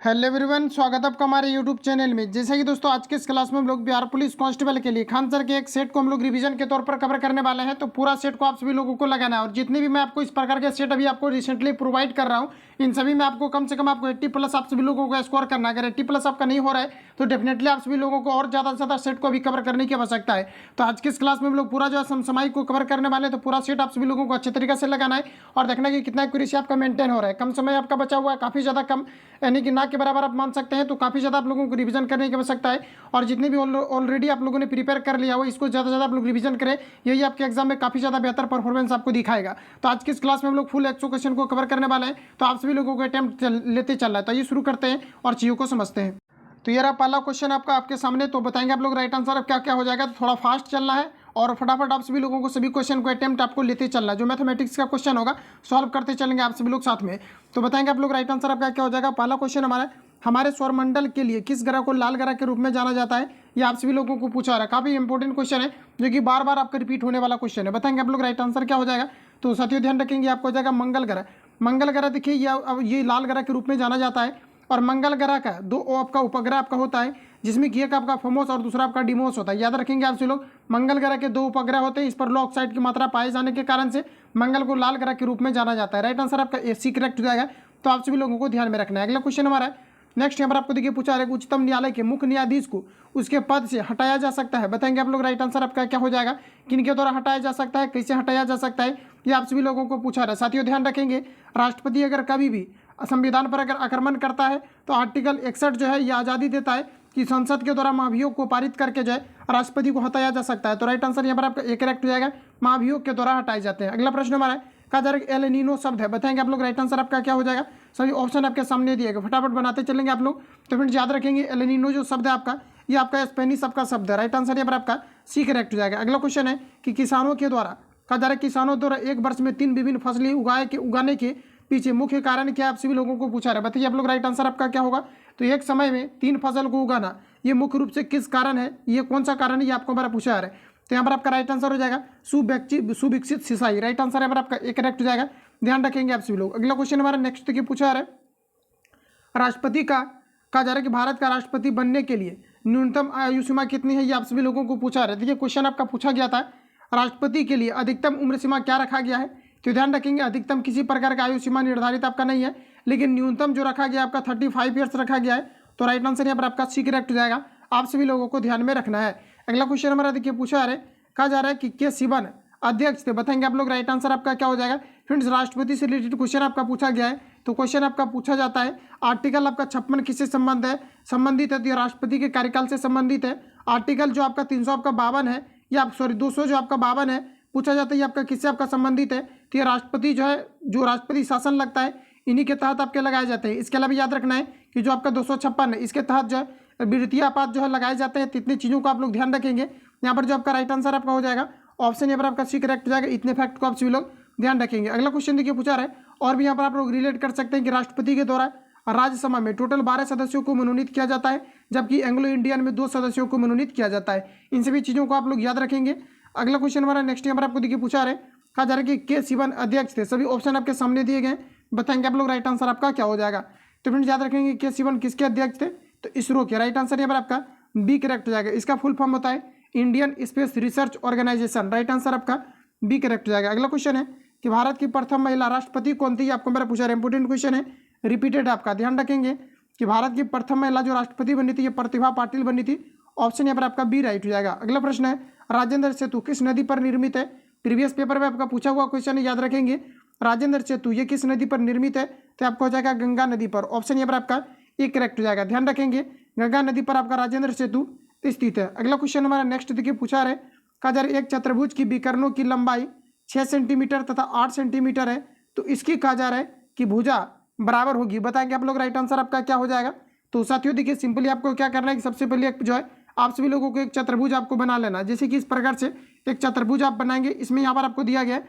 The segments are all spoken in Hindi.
हेलो एवरीवन, स्वागत है आपका हमारे यूट्यूब चैनल में। जैसे कि दोस्तों आज के इस क्लास में हम लोग बिहार पुलिस कांस्टेबल के लिए खान सर के एक सेट को हम लोग रिवीजन के तौर पर कवर करने वाले हैं। तो पूरा सेट को आप सभी लोगों को लगाना है और जितने भी मैं आपको इस प्रकार के सेट अभी आपको रिसेंटली प्रोवाइड कर रहा हूं, इन सभी में आपको कम से कम आपको 80+ आप सभी लोगों को स्कोर करना है। अगर 80+ आपका नहीं हो रहा है तो डेफिनेटली आप सभी लोगों को और ज़्यादा से ज़्यादा सेट को अभी कवर करने की आवश्यकता है। तो आज की इस क्लास में हम लोग पूरा जो है समसामयिक को कवर करने वाले हैं। तो पूरा सेट आप सभी लोगों को अच्छे तरीके से लगाना है और देखना है कि कितना एक्यूरेसी आपका मेंटेन हो रहा है। कम समय आपका बचा हुआ है, काफ़ी ज़्यादा कम, यानी कि ना के बराबर आप मान सकते हैं। तो काफ़ी ज़्यादा आप लोगों को रिवीजन करने की आवश्यकता है और जितने भी ऑलरेडी आप लोगों ने प्रिपेयर कर लिया हो इसको ज़्यादा से ज़्यादा आप लोग रिवीजन करें। यही आपके एग्जाम में काफ़ी ज़्यादा बेहतर परफॉर्मेंस आपको दिखाएगा। तो आज की इस क्लास में हम लोग फुल 100 क्वेश्चन को कवर करने वाले हैं। तो आप सभी लोगों को अटेम्प्ट लेते चल रहा है। तो ये शुरू करते हैं और चीज़ों को समझते हैं। तो ये रहा पहला क्वेश्चन आपके सामने। तो बताएंगे आप लोग राइट आंसर अब क्या क्या हो जाएगा। तो थोड़ा फास्ट चलना है और फटाफट आप सभी लोगों को सभी क्वेश्चन को अटेम्प्ट आपको लेते चलना है। जो मैथमेटिक्स का क्वेश्चन होगा सॉल्व करते चलेंगे आप सभी लोग साथ में। तो बताएंगे आप लोग राइट आंसर अब क्या क्या हो जाएगा। पहला क्वेश्चन हमारे सौरमंडल के लिए किस ग्रह को लाल ग्रह के रूप में जाना जाता है, ये आप सभी लोगों को पूछा रहा है। काफ़ी इंपॉर्टेंट क्वेश्चन है जो कि बार बार आपका रिपीट होने वाला क्वेश्चन है। बताएंगे आप लोग राइट आंसर क्या हो जाएगा। तो साथियों ध्यान रखेंगे आपको हो जाएगा मंगल ग्रह। मंगल ग्रह देखिए ये लाल ग्रह के रूप में जाना जाता है और मंगल ग्रह का दो आपका उपग्रह आपका होता है, जिसमें कि एक आपका फोमोस और दूसरा आपका डिमोस होता है। याद रखेंगे आप सभी लोग, मंगल ग्रह के दो उपग्रह होते हैं। इस पर लो ऑक्साइड की मात्रा पाए जाने के कारण से मंगल को लाल ग्रह के रूप में जाना जाता है। राइट आंसर आपका AC करेक्ट हो जाएगा। तो आप सभी लोगों को ध्यान में रखना है। अगला क्वेश्चन हमारा है नेक्स्ट यहाँ पर आपको देखिए पूछा है उच्चतम न्यायालय के मुख्य न्यायाधीश को उसके पद से हटाया जा सकता है। बताएंगे आप लोग राइट आंसर आपका क्या हो जाएगा। किनके द्वारा हटाया जा सकता है, कैसे हटाया जा सकता है, ये आप सभी लोगों को पूछा रहा है। साथियों ध्यान रखेंगे, राष्ट्रपति अगर कभी भी संविधान पर अगर आक्रमण करता है तो आर्टिकल 61 जो है ये आज़ादी देता है कि संसद के द्वारा महाभियोग को पारित करके जो है राष्ट्रपति को हटाया जा सकता है। तो राइट आंसर यहाँ पर आपका एक करेक्ट हो जाएगा, महाभियोग के द्वारा हटाए जाते हैं। अगला प्रश्न हमारा है कहा जा रहा है एल नीनो शब्द है। बताएंगे आप लोग राइट आंसर आपका क्या हो जाएगा। सभी ऑप्शन आपके सामने दिएगा, फटाफट बनाते चलेंगे आप लोग। तो फ्रेंड्स याद रखेंगे एल नीनो जो शब्द है आपका ये आपका स्पेनिश आपका शब्द है। राइट आंसर यहाँ पर आपका C करेक्ट हो जाएगा। अगला क्वेश्चन है कि किसानों के द्वारा कहा जा रहा है किसानों द्वारा एक वर्ष में 3 विभिन्न फसलें उगाने के पीछे मुख्य कारण क्या आप सभी लोगों को पूछा रहा है। बताइए आप लोग राइट आंसर आपका क्या होगा। तो एक समय में 3 फसल को उगाना ये मुख्य रूप से किस कारण है, ये कौन सा कारण है, ये आपको हमारा पूछा रहा है। तो यहाँ पर आपका राइट आंसर हो जाएगा सुविकसित सिंचाई। राइट आंसर यहाँ पर आपका एक करेक्ट हो जाएगा, ध्यान रखेंगे आप सभी लोग। अगला क्वेश्चन हमारा नेक्स्ट देखिए पूछा रहा है राष्ट्रपति का कहा जा रहा है कि भारत का राष्ट्रपति बनने के लिए न्यूनतम आयु सीमा कितनी है, ये आप सभी लोगों को पूछा रहा है। देखिए क्वेश्चन आपका पूछा गया था राष्ट्रपति के लिए अधिकतम उम्र सीमा क्या रखा गया है। तो ध्यान रखेंगे अधिकतम किसी प्रकार का आयु सीमा निर्धारित आपका नहीं है, लेकिन न्यूनतम जो रखा गया आपका 35 ईयर्स रखा गया है। तो राइट आंसर यहाँ पर आपका C करेक्ट हो जाएगा, आप सभी लोगों को ध्यान में रखना है। अगला क्वेश्चन हमारा देखिए पूछा जा रहा है कहा जा रहा है कि के शिवन अध्यक्ष थे। बताएंगे आप लोग राइट आंसर आपका क्या हो जाएगा। फ्रेंड्स राष्ट्रपति से रिलेटेड क्वेश्चन आपका पूछा गया है। तो क्वेश्चन आपका पूछा जाता है आर्टिकल आपका 56 किससे संबंधित है। तो ये राष्ट्रपति के कार्यकाल से संबंधित है। आर्टिकल जो आपका 300 आपका 52 है, या 200 जो आपका 52 है पूछा जाता है ये आपका किससे आपका संबंधित है। तो ये राष्ट्रपति जो है जो राष्ट्रपति शासन लगता है इन्हीं के तहत आपके लगाए जाते हैं। इसके अलावा याद रखना है कि जो आपका 256 है इसके तहत जो है वित्तीय आपात जो है लगाए जाते हैं। इतनी चीज़ों को आप लोग ध्यान रखेंगे। यहाँ पर जो आपका राइट आंसर आपका हो जाएगा ऑप्शन यहाँ पर आपका C करेक्ट हो जाएगा। इतने फैक्ट को आप सभी लोग ध्यान रखेंगे। अगला क्वेश्चन देखिए पूछा रहा है और भी यहाँ पर आप लोग रिलेट कर सकते हैं कि राष्ट्रपति के द्वारा राज्यसभा में टोटल 12 सदस्यों को मनोनीत किया जाता है, जबकि एंग्लो इंडियन में 2 सदस्यों को मनोनीत किया जाता है। इन सभी चीज़ों को आप लोग याद रखेंगे। अगला क्वेश्चन हमारा नेक्स्ट यहाँ पर आपको देखिए पूछा रहा है कहा जा रहा है कि के शिवन अध्यक्ष थे। सभी ऑप्शन आपके सामने दिए गए, बताएंगे आप लोग राइट आंसर आपका क्या हो जाएगा। तो फ्रेंड्स याद रखेंगे के शिवन किसके अध्यक्ष थे, तो इसरो के। राइट आंसर यहाँ पर आपका B करेक्ट हो जाएगा। इसका फुल फॉर्म होता है Indian space research organisation. Right answer आपका B करेक्ट हो जाएगा। अगला क्वेश्चन है कि भारत की प्रथम महिला राष्ट्रपति कौन थी, आपको मेरा पूछा रहा है। इंपोर्टेंट क्वेश्चन है, रिपीटेड आपका ध्यान रखेंगे कि भारत की प्रथम महिला जो राष्ट्रपति बनी थी ये प्रतिभा पाटिल बनी थी। ऑप्शन यहाँ पर आपका B राइट हो जाएगा। अगला प्रश्न है राजेंद्र सेतु किस नदी पर निर्मित है। प्रीवियस पेपर में आपका पूछा हुआ क्वेश्चन है, याद रखेंगे राजेंद्र सेतु ये किस नदी पर निर्मित है। तो आपको हो जाएगा गंगा नदी पर। ऑप्शन यहाँ पर आपका A करेक्ट हो जाएगा, ध्यान रखेंगे गंगा नदी पर आपका राजेंद्र सेतु स्थित है। अगला क्वेश्चन हमारा नेक्स्ट देखिए पूछा रहे कहा जा रहा है एक चतुर्भुज की विकर्णों की लंबाई 6 सेंटीमीटर तथा 8 सेंटीमीटर है, तो इसकी कहा जा रहा है कि भुजा बराबर होगी। बताएंगे आप लोग राइट आंसर आपका क्या हो जाएगा। तो साथियों देखिए सिंपली आपको क्या करना है कि सबसे पहले जो है आप सभी लोगों को एक चतुर्भुज आपको बना लेना। जैसे कि इस प्रकार से एक चतुर्भुज आप बनाएंगे, इसमें यहाँ पर आपको दिया गया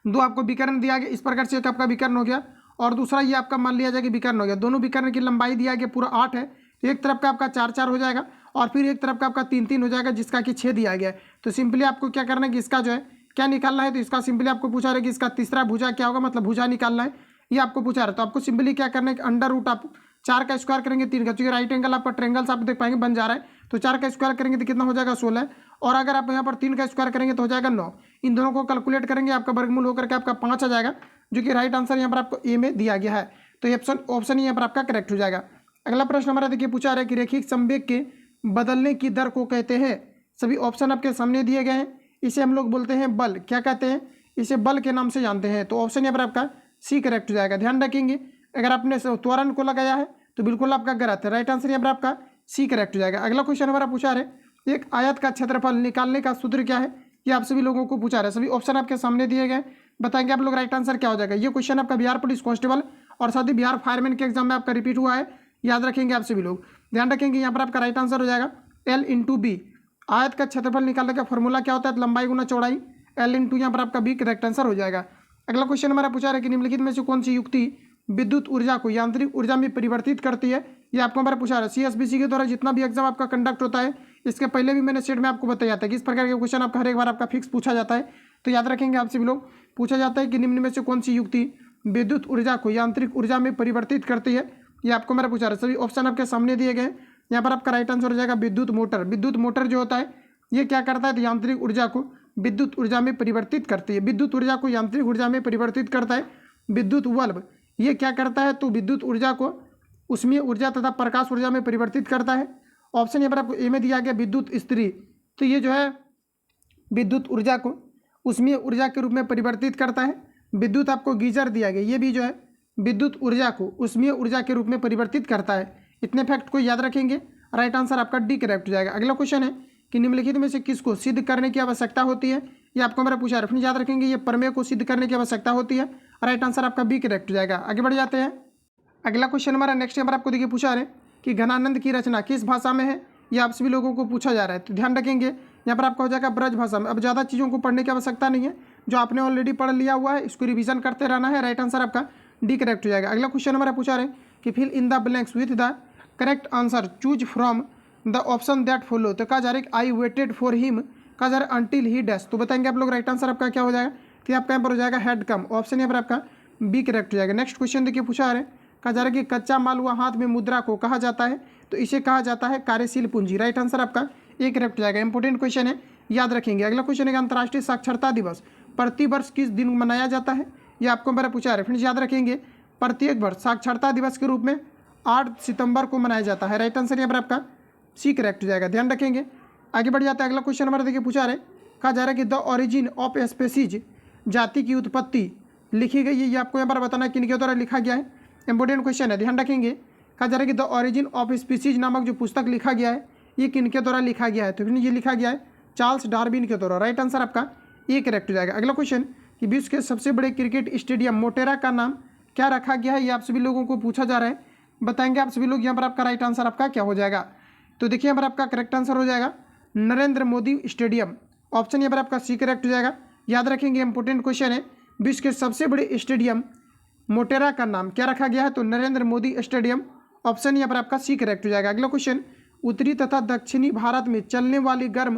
2 आपको विकर्ण दिया गया। इस प्रकार से एक आपका विकर्ण हो गया और दूसरा ये आपका मान लिया जाए कि विकर्ण हो गया। दोनों विकर्ण की लंबाई दिया गया पूरा 8 है, तो एक तरफ का आपका 4-4 हो जाएगा और फिर एक तरफ का आपका 3-3 हो जाएगा, जिसका कि 6 दिया गया है। तो सिंपली आपको क्या करना है कि इसका जो है क्या निकालना है। तो इसका सिंपली आपको पूछा रहा है कि इसका तीसरा भुजा क्या होगा, मतलब भुजा निकालना है। ये आपको पूछा रहा है। तो आपको सिंपली क्या करना है कि अंडर रूट आप 4 का स्क्वायर करेंगे 3 का, क्योंकि राइट एंगल आपका ट्रेंगल्स आप देख पाएंगे बन जा रहा है। तो 4 का स्क्वायर करेंगे तो कितना हो जाएगा 16, और अगर आप यहाँ पर 3 का स्क्वायर करेंगे तो हो जाएगा 9। इन दोनों को कैलकुलेट करेंगे आपका वर्गमूल होकर के आपका 5 आ जाएगा, जो कि राइट आंसर यहाँ पर आपको ए में दिया गया है। तो ये ऑप्शन यहाँ पर आपका करेक्ट हो जाएगा। अगला प्रश्न हमारा देखिए पूछा रहा है कि रैखिक संवेग के बदलने की दर को कहते हैं। सभी ऑप्शन आपके सामने दिए गए हैं। इसे हम लोग बोलते हैं बल। क्या कहते हैं? इसे बल के नाम से जानते हैं। तो ऑप्शन यहाँ पर आपका सी करेक्ट हो जाएगा। ध्यान रखेंगे अगर आपने त्वरण को लगाया है तो बिल्कुल आपका गलत है। राइट आंसर यहाँ पर आपका सी करेक्ट हो जाएगा। अगला क्वेश्चन हमारा पूछा रहे एक आयत का क्षेत्रफल निकालने का सूत्र क्या है, ये आप सभी लोगों को पूछा रहे। सभी ऑप्शन आपके सामने दिए गए, बताएंगे आप लोग राइट आंसर क्या हो जाएगा। ये क्वेश्चन आपका बिहार पुलिस कांस्टेबल और साथ ही बिहार फायरमैन के एग्जाम में आपका रिपीट हुआ है, याद रखेंगे आप सभी लोग। ध्यान रखेंगे यहाँ पर आपका राइट आंसर हो जाएगा L/B। आयत का क्षेत्रफल निकालने का फॉर्मूला क्या होता है? लंबाई गुना चौड़ाई, L/, यहाँ पर आपका बी करेक्ट आंसर हो जाएगा। अगला क्वेश्चन हमारा पूछा रहा है कि निम्नलिखित में से कौन सी युक्ति विद्युत ऊर्जा को यांत्रिक ऊर्जा में परिवर्तित करती है। ये आपको हमारा पूछा रहा है। CSBC के द्वारा जितना भी एग्जाम आपका कंडक्ट होता है, इसके पहले भी मैंने सेट में आपको बताया था कि इस प्रकार के क्वेश्चन आपका हर एक बार आपका फिक्स पूछा जाता है। तो याद रखेंगे आप सभी लोग, पूछा जाता है कि निम्न में से कौन सी युक्ति विद्युत ऊर्जा को यांत्रिक ऊर्जा में परिवर्तित करती है। ये आपको मेरा पूछा रहा है। सभी ऑप्शन आपके सामने दिए गए। यहाँ पर आपका राइट आंसर हो जाएगा विद्युत मोटर। विद्युत मोटर जो होता है ये क्या करता है? तो यांत्रिक ऊर्जा को विद्युत ऊर्जा में परिवर्तित करती है। विद्युत ऊर्जा को यांत्रिक ऊर्जा में परिवर्तित करता है। विद्युत बल्ब ये क्या करता है? तो विद्युत ऊर्जा को उष्मीय ऊर्जा तथा प्रकाश ऊर्जा में परिवर्तित करता है। ऑप्शन यहाँ पर आपको ए में दिया गया विद्युत इस्त्री। तो ये जो है विद्युत ऊर्जा को उष्मीय ऊर्जा के रूप में परिवर्तित करता है। विद्युत आपको गीजर दिया गया, ये भी जो है विद्युत ऊर्जा को उष्मीय ऊर्जा के रूप में परिवर्तित करता है। इतने फैक्ट को याद रखेंगे, राइट आंसर आपका डी करेक्ट हो जाएगा। अगला क्वेश्चन है कि निम्नलिखित में से किसको सिद्ध करने की आवश्यकता होती है। ये आपको मेरा पूछा है, याद रखेंगे ये प्रमेय को सिद्ध करने की आवश्यकता होती है। राइट आंसर आपका बी करेक्ट हो जाएगा। आगे बढ़ जाते हैं। अगला क्वेश्चन हमारा नेक्स्ट यहाँ पर आपको देखिए पूछा है कि घनानंद की रचना किस भाषा में है। ये आप सभी लोगों को पूछा जा रहा है। तो ध्यान रखेंगे यहाँ पर आपका हो जाएगा ब्रज भाषा में। अब ज़्यादा चीज़ों को पढ़ने की आवश्यकता नहीं है, जो आपने ऑलरेडी पढ़ लिया हुआ है इसको रिवीजन करते रहना है। राइट आंसर आपका डी करेक्ट हो जाएगा। अगला क्वेश्चन हमारा पूछा रहे कि fill in the blanks with the correct answer, choose from the option that follow. तो कहा जा रहा है आई वेटेड फॉर हिम, कहा जा रहा है अंटिल ही डैश। तो बताएंगे आप लोग राइट आंसर आपका क्या हो जाएगा। तो आपका यहाँ पर हो जाएगा हेड कम। ऑप्शन यहाँ पर आपका बी करेक्ट हो जाएगा। नेक्स्ट क्वेश्चन देखिए पूछा है, कहा जा रहा है कि कच्चा माल व हाथ में मुद्रा को कहा जाता है। तो इसे कहा जाता है कार्यशील पूंजी। राइट आंसर आपका ए करेक्ट हो जाएगा। इंपॉर्टेंट क्वेश्चन है, याद रखेंगे। अगला क्वेश्चन है अंतर्राष्ट्रीय साक्षरता दिवस प्रतिवर्ष किस दिन मनाया जाता है। ये आपको मेरा पूछा है। फ्रेंड्स याद रखेंगे प्रत्येक वर्ष साक्षरता दिवस के रूप में 8 सितंबर को मनाया जाता है। राइट आंसर यहाँ पर आपका सी करेक्ट हो जाएगा। ध्यान रखेंगे। आगे बढ़ जाता है। अगला क्वेश्चन हमारा देखिए पूछा है, कहा जा रहा है कि द ओरिजिन ऑफ स्पेसीज, जाति की उत्पत्ति लिखी गई है। ये आपको यहाँ पर बताना है किनके द्वारा लिखा गया है। इंपॉर्टेंट क्वेश्चन है, ध्यान रखेंगे। कहा जा रहा है कि द ओरिजिन ऑफ स्पीसीज नामक जो पुस्तक लिखा गया है ये किनके द्वारा लिखा गया है। तो फिर ये लिखा गया है चार्ल्स डार्विन के द्वारा। राइट आंसर आपका ए करेक्ट हो जाएगा। अगला क्वेश्चन कि विश्व के सबसे बड़े क्रिकेट स्टेडियम मोटेरा का नाम क्या रखा गया है। ये आप सभी लोगों को पूछा जा रहा है, बताएंगे आप सभी लोग। यहाँ पर आपका राइट आंसर आपका क्या हो जाएगा। तो देखिए यहाँ पर आपका करेक्ट आंसर हो जाएगा नरेंद्र मोदी स्टेडियम। ऑप्शन यहाँ पर आपका सी करेक्ट हो जाएगा। याद रखेंगे इंपॉर्टेंट क्वेश्चन है, विश्व के सबसे बड़े स्टेडियम मोटेरा का नाम क्या रखा गया है। तो नरेंद्र मोदी स्टेडियम। ऑप्शन यहाँ पर आपका सी करेक्ट हो जाएगा। अगला क्वेश्चन, उत्तरी तथा दक्षिणी भारत में चलने वाली गर्म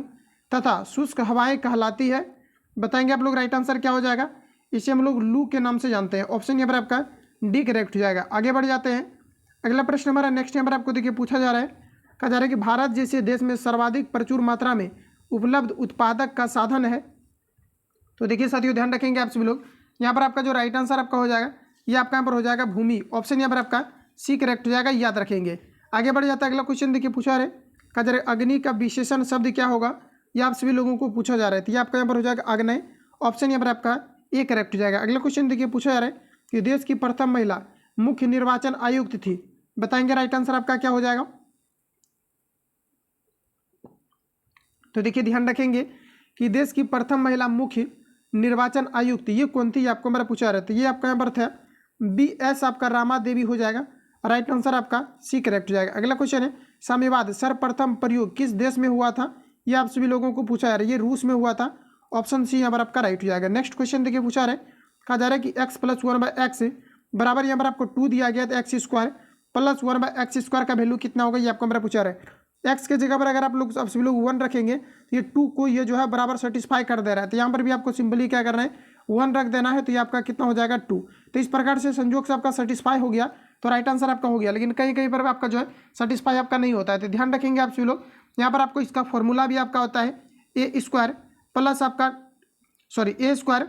तथा शुष्क हवाएं कहलाती है। बताएंगे आप लोग राइट आंसर क्या हो जाएगा। इसे हम लोग लू के नाम से जानते हैं। ऑप्शन यहाँ पर आपका डी करेक्ट हो जाएगा। आगे बढ़ जाते हैं। अगला प्रश्न हमारा नेक्स्ट यहाँ पर आपको देखिए पूछा जा रहा है, कहा जा रहा है कि भारत जैसे देश में सर्वाधिक प्रचुर मात्रा में उपलब्ध उत्पादक का साधन है। तो देखिए साथियों ध्यान रखेंगे आप सभी लोग, यहाँ पर आपका जो राइट आंसर आपका हो जाएगा ये आपका यहाँ पर हो जाएगा भूमि। ऑप्शन यहाँ पर आपका सी करेक्ट हो जाएगा, याद रखेंगे। आगे बढ़ जाता है। अगला क्वेश्चन देखिए पूछा है, कहा जा रहा है अग्नि का विशेषण शब्द क्या होगा। ये आप सभी लोगों को पूछा जा रहा है। तो ये आपका यहाँ पर हो जाएगा अग्नय। ऑप्शन यहाँ पर आपका ए करेक्ट हो जाएगा। अगला क्वेश्चन देखिए पूछा जा रहा है कि देश की प्रथम महिला मुख्य निर्वाचन आयुक्त थी। बताएंगे राइट आंसर आपका क्या हो जाएगा। तो देखिए ध्यान रखेंगे कि देश की प्रथम महिला मुख्य निर्वाचन आयुक्त ये कौन थी, ये आपको मेरा पूछा रहा था। ये आपका यहाँ पर था BS आपका रामा देवी हो जाएगा। राइट आंसर आपका सी करेक्ट हो जाएगा। अगला क्वेश्चन है साम्यवाद सर्वप्रथम प्रयोग किस देश में हुआ था। ये आप सभी लोगों को पूछा जा रहा है, ये रूस में हुआ था। ऑप्शन सी यहाँ पर आपका राइट हो जाएगा। नेक्स्ट क्वेश्चन देखिए पूछा रहा है, कहा जा रहा है कि x + 1/x बराबर यहाँ पर आपको 2 दिया गया था। x² + 1/x² का वैल्यू कितना होगा, ये आपको मेरा पूछा रहा है। x के जगह पर अगर आप लोग सभी लोग 1 रखेंगे तो ये 2 को ये जो है बराबर सेटिस्फाई कर दे रहा है। तो यहाँ पर भी आपको सिंपली क्या करना है 1 रख देना है, तो ये आपका कितना हो जाएगा 2। तो इस प्रकार से संयोग से आपका सेटिस्फाई हो गया, तो राइट आंसर आपका हो गया। लेकिन कहीं कहीं पर आपका जो है सेटिस्फाई आपका नहीं होता है, तो ध्यान रखेंगे आप सभी लोग। यहाँ पर आपको इसका फॉर्मूला भी आपका होता है ए स्क्वायर प्लस आपका ए स्क्वायर